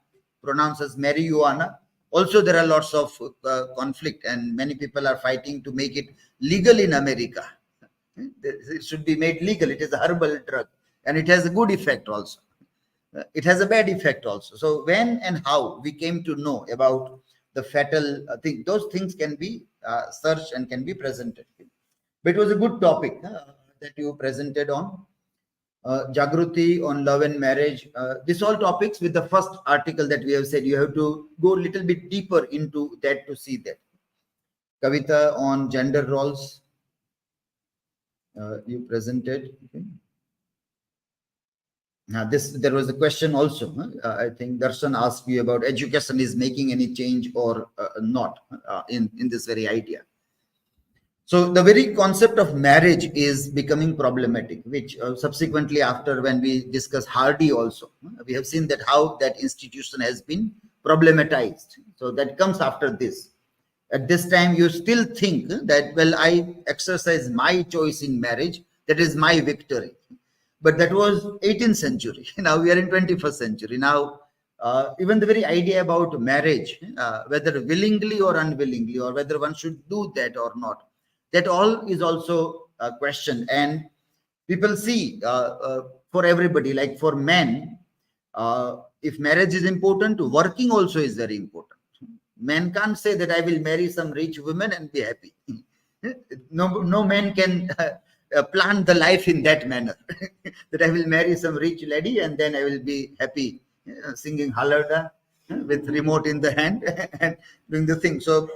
pronounced as marijuana. Also, there are lots of conflict, and many people are fighting to make it legal in America. It should be made legal. It is a herbal drug, and it has a good effect also. It has a bad effect also. So when and how we came to know about the fatal thing, those things can be searched and can be presented. But it was a good topic that you presented on Jagruti, on love and marriage. These all topics with the first article that we have said, you have to go a little bit deeper into that to see that. Kavita on gender roles, you presented. Okay. Now there was a question also. I think Darshan asked you about education is making any change or not in this very idea. So the very concept of marriage is becoming problematic, which subsequently after when we discuss HARDI also, we have seen that how that institution has been problematized. So that comes after this. At this time, you still think that, well, I exercise my choice in marriage, that is my victory. But that was 18th century. Now we are in 21st century. Now, even the very idea about marriage, whether willingly or unwillingly, or whether one should do that or not, that all is also questioned. And people see for everybody, like for men, if marriage is important, working also is very important. Men can't say that I will marry some rich woman and be happy. No man can plan the life in that manner, that I will marry some rich lady and then I will be happy singing Halarda with remote in the hand and doing the thing. So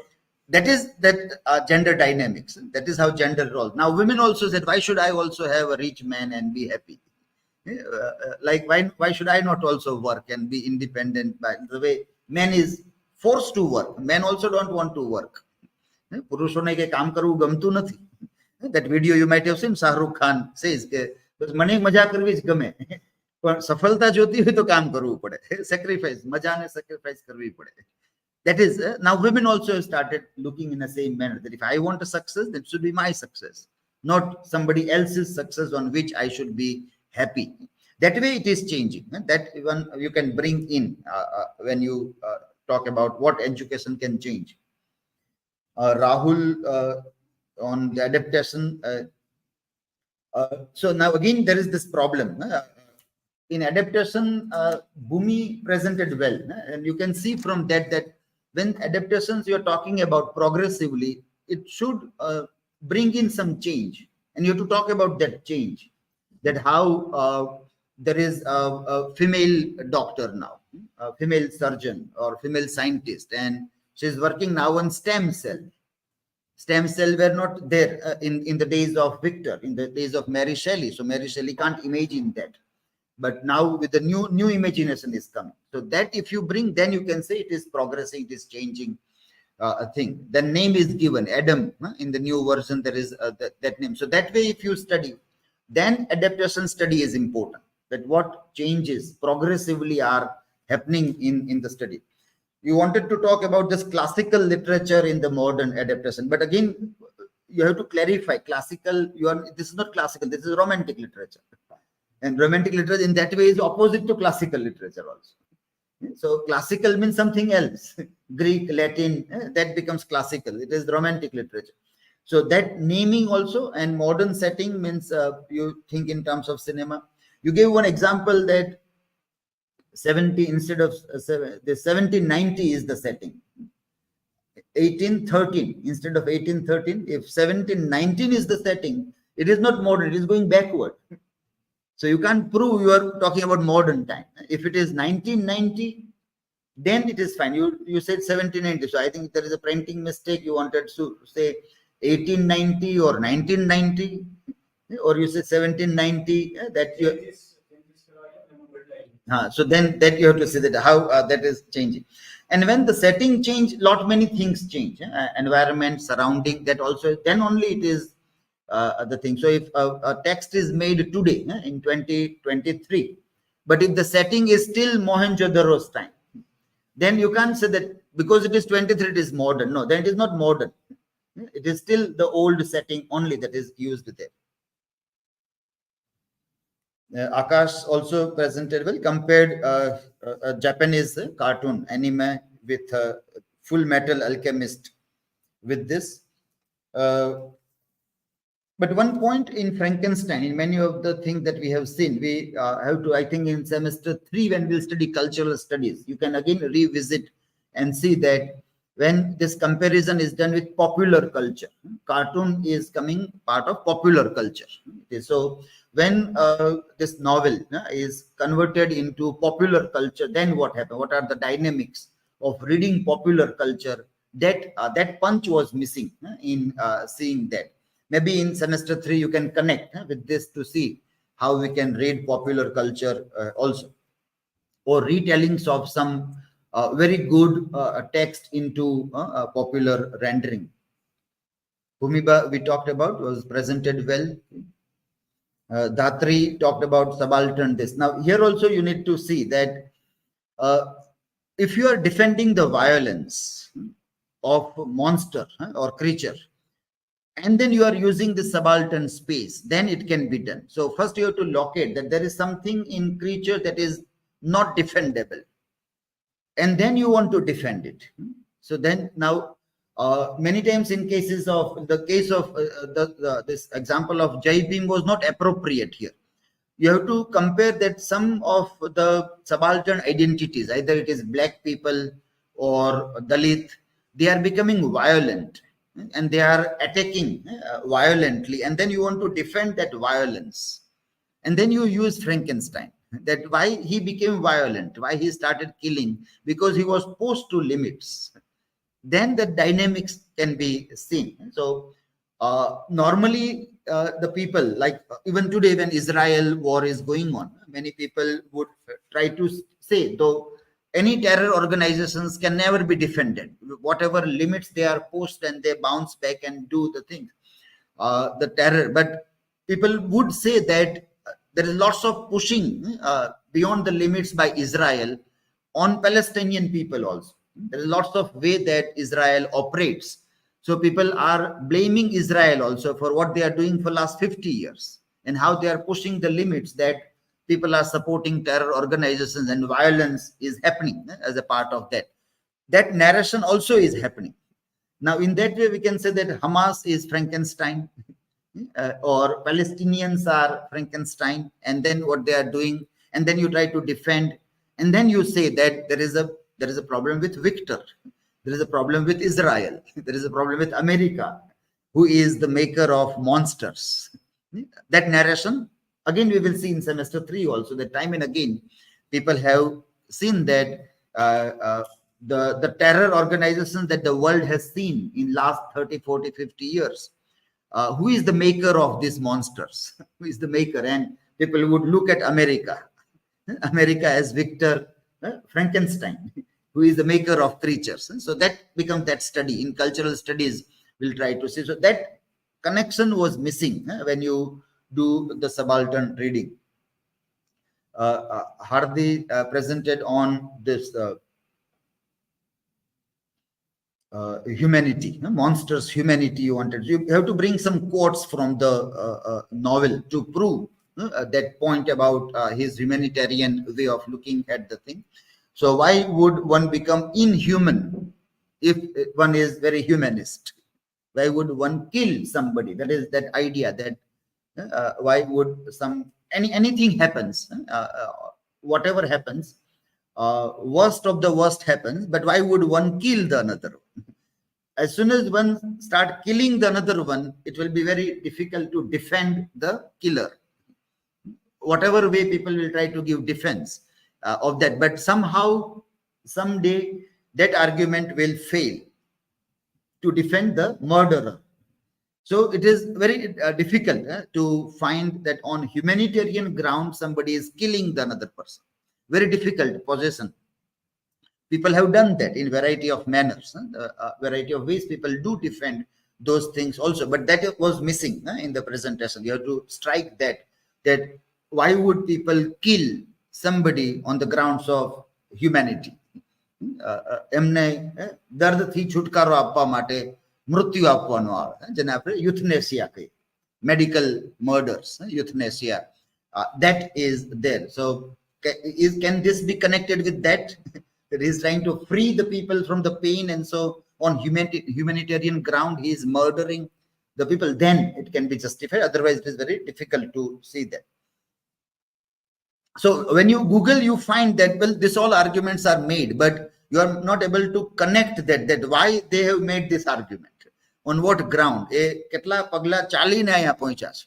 that is that gender dynamics. That is how gender rolls. Now women also said, why should I also have a rich man and be happy? Like why should I not also work and be independent? By the way, men is forced to work. Men also don't want to work. પુરુષોને કે કામ કરવું ગમતું નથી. That video you might have seen, Shahrukh Khan says કે મને મજા કરવી જ ગમે, પણ સફળતા જોતી હોય તો કામ કરવું પડે. Sacrifice, મજાને sacrifice કરવી પડે. That is, now women also have started looking in the same manner, that if I want a success, that should be my success, not somebody else's success on which I should be happy. That way it is changing. That even you can bring in when you talk about what education can change. Rahul on the adaptation. So now again there is this problem. In adaptation, Bhumi presented well, and you can see from that when adaptations you are talking about progressively, it should bring in some change, and you have to talk about that change, that how there is a female doctor now, a female surgeon or female scientist, and she's working now on stem cell. Stem cell were not there in the days of Victor, in the days of Mary Shelley. So Mary Shelley can't imagine that. But now with the new imagination is coming. So that if you bring, then you can say it is progressing, it is changing a thing. The name is given, Adam. In the new version, there is that name. So that way, if you study, then adaptation study is important. That what changes progressively are happening in the study. You wanted to talk about this classical literature in the modern adaptation, but again, you have to clarify classical. This is not classical. This is romantic literature, and romantic literature in that way is opposite to classical literature also. So classical means something else. Greek, Latin, that becomes classical. It is romantic literature. So that naming also, and modern setting means you think in terms of cinema. You gave one example that 70 instead of the 1790 is the setting. 1813 instead of 1813. If 1719 is the setting, it is not modern. It is going backward. So you can't prove you are talking about modern time. If it is 1990, then it is fine. You said 1790. So I think there is a printing mistake. You wanted to say 1890 or 1990, or you said 1790. That you. So then that you have to say that how that is changing. And when the setting change, lot many things change. Environment, surrounding, that also, then only it is the thing. So if a text is made today in 2023, but if the setting is still Mohenjo-daro's time, then you can't say that because it is 23, it is modern. No, then it is not modern. It is still the old setting only that is used there. Akash also presented well, compared a Japanese cartoon anime with Fullmetal Alchemist with this. But one point in Frankenstein, in many of the things that we have seen, we have to, I think in semester 3, when we'll study cultural studies, you can again revisit and see that when this comparison is done with popular culture, cartoon is coming part of popular culture. Okay, so when this novel is converted into popular culture, then what happened? What are the dynamics of reading popular culture? That punch was missing in seeing that. Maybe in semester 3, you can connect with this to see how we can read popular culture also, or retellings of some very good text into popular rendering. VHUMIBA we talked about, was presented well. DHATRI talked about subaltern this. Now here also you need to see that if you are defending the violence of monster or creature, and then you are using the subaltern space, then it can be done. So first you have to locate that there is something in creature that is not defendable, and then you want to defend it. So then now many times in cases of the case of this example of Jai Bhim was not appropriate here. You have to compare that some of the subaltern identities, either it is black people or Dalit, they are becoming violent and they are attacking violently, and then you want to defend that violence, and then you use Frankenstein, that why he became violent, why he started killing, because he was pushed to limits. Then the dynamics can be seen. So normally the people, like even today when Israel war is going on, many people would try to say, though any terror organizations can never be defended, whatever limits they are pushed, and they bounce back and do the thing, the terror. But people would say that there is lots of pushing beyond the limits by Israel on Palestinian people also. There is lots of way that Israel operates. So people are blaming Israel also for what they are doing for last 50 years and how they are pushing the limits, that people are supporting terror organizations and violence is happening as a part of that. That narration also is happening. Now in that way we can say that Hamas is Frankenstein or Palestinians are Frankenstein, and then what they are doing, and then you try to defend, and then you say that there is a problem with Victor, there is a problem with Israel, there is a problem with America, who is the maker of monsters. That narration, again, we will see in semester 3 also, that time and again, people have seen that the terror organizations that the world has seen in last 30, 40, 50 years, who is the maker of these monsters? Who is the maker? And people would look at America as Victor Frankenstein, who is the maker of creatures. So that becomes that study. In cultural studies, we'll try to see. So that connection was missing when you do the subaltern reading. HARDI presented on this humanity, monsters humanity you wanted. You have to bring some quotes from the novel to prove that point about his humanitarian way of looking at the thing. So why would one become inhuman if one is very humanist? Why would one kill somebody? That is that idea that why would anything happens, whatever happens, worst of the worst happens, but why would one kill the another? As soon as one start killing the another one, it will be very difficult to defend the killer. Whatever way people will try to give defense of that, but somehow, someday, that argument will fail to defend the murderer. So it is very difficult to find that on humanitarian ground somebody is killing the another person. Very difficult position. People have done that in variety of manners, variety of ways. People do defend those things also, but that was missing in the presentation. You have to strike that why would people kill somebody on the grounds of humanity? એમને દર્દથી છુટકારો આપવા માટે મૃત્યુ આપવાનો આવે, જેને આપણે યુથનેસિયા કહીએ, medical murders, euthanasia, that is there. So can this be connected with that? That he is trying to free the people from the pain, and so on humanitarian ground he is murdering the people, then it can be justified. Otherwise it is very difficult to see that. So when you Google, you find that, well, this all arguments are made, but you are not able to connect that why they have made this argument, on what ground. એ કેટલા પગલા ચાલીને અહીંયા પહોંચ્યા છે.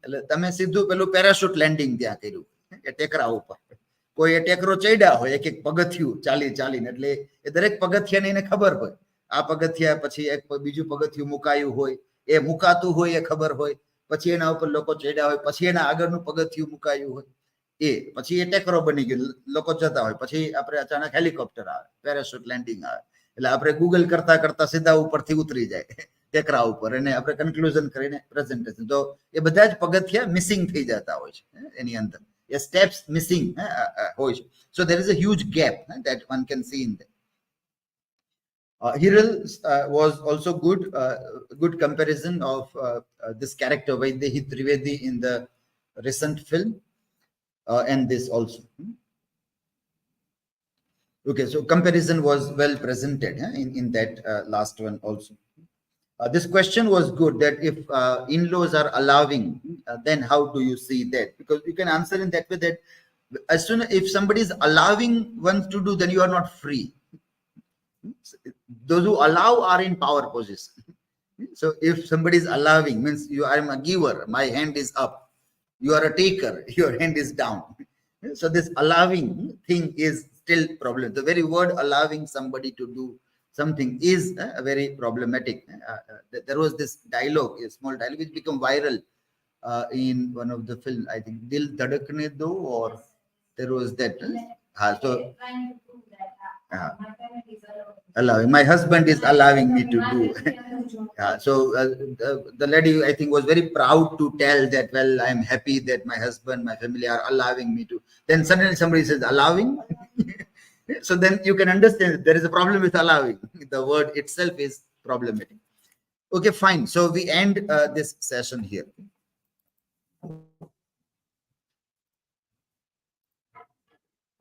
એટલે તમે સીધું પેલું પેરાશૂટ લેન્ડિંગ ત્યાં કર્યું એ ટેકરા ઉપર. કોઈ એ ટેકરો ચડ્યા હોય, એક પગથિયું ચાલીને, એટલે એ દરેક પગથિયાને એને ખબર હોય, આ પગથિયા પછી એક બીજું પગથિયું મુકાયું હોય, એ મુકાતું હોય એ ખબર હોય, પછી એના ઉપર લોકો ચડ્યા હોય, પછી એના આગળનું પગથિયું મુકાયું હોય, પછી એ ટેકરો બની ગયો, લોકો જતા હોય, પછી આપણે અચાનક હેલિકોપ્ટર આવે, પેરાશૂટ લેન્ડિંગ આવે, એટલે આપણે ગૂગલ કરતા કરતા સીધા ઉપરથી ઉતરી જાય ટેકરા ઉપર, અને આપણે કન્ક્લુઝન કરીને પ્રેઝન્ટેશન. તો એ બધા જ પગથિયા મિસિંગ થઈ જતા હોય છે એની અંદર, એ સ્ટેપ્સ મિસિંગ હોય છે. સો there is a huge gap that one can see in that. Hiral was also good comparison of this character Vaidyahi Trivedi in the recent film, and this also. Okay, so comparison was well presented in that last one also. This question was good, that if in-laws are allowing, then how do you see that? Because you can answer in that way, that as soon as if somebody is allowing one to do, then you are not free. Those who allow are in power position. So if somebody is allowing, means I am a giver, my hand is up. You are a taker, your hand is down. So this allowing thing is still problem. The very word allowing somebody to do something is very problematic. There was this dialogue, a small dialogue, which became viral in one of the film, I think Dil Dhadakne Do, or there was that. Allowing, my husband is allowing me to do. So the lady, I think, was very proud to tell that, well, I am happy that my husband, my family are allowing me to. Then suddenly somebody says allowing. So then you can understand that there is a problem with allowing. The word itself is problematic. Okay, fine. So we end this session here.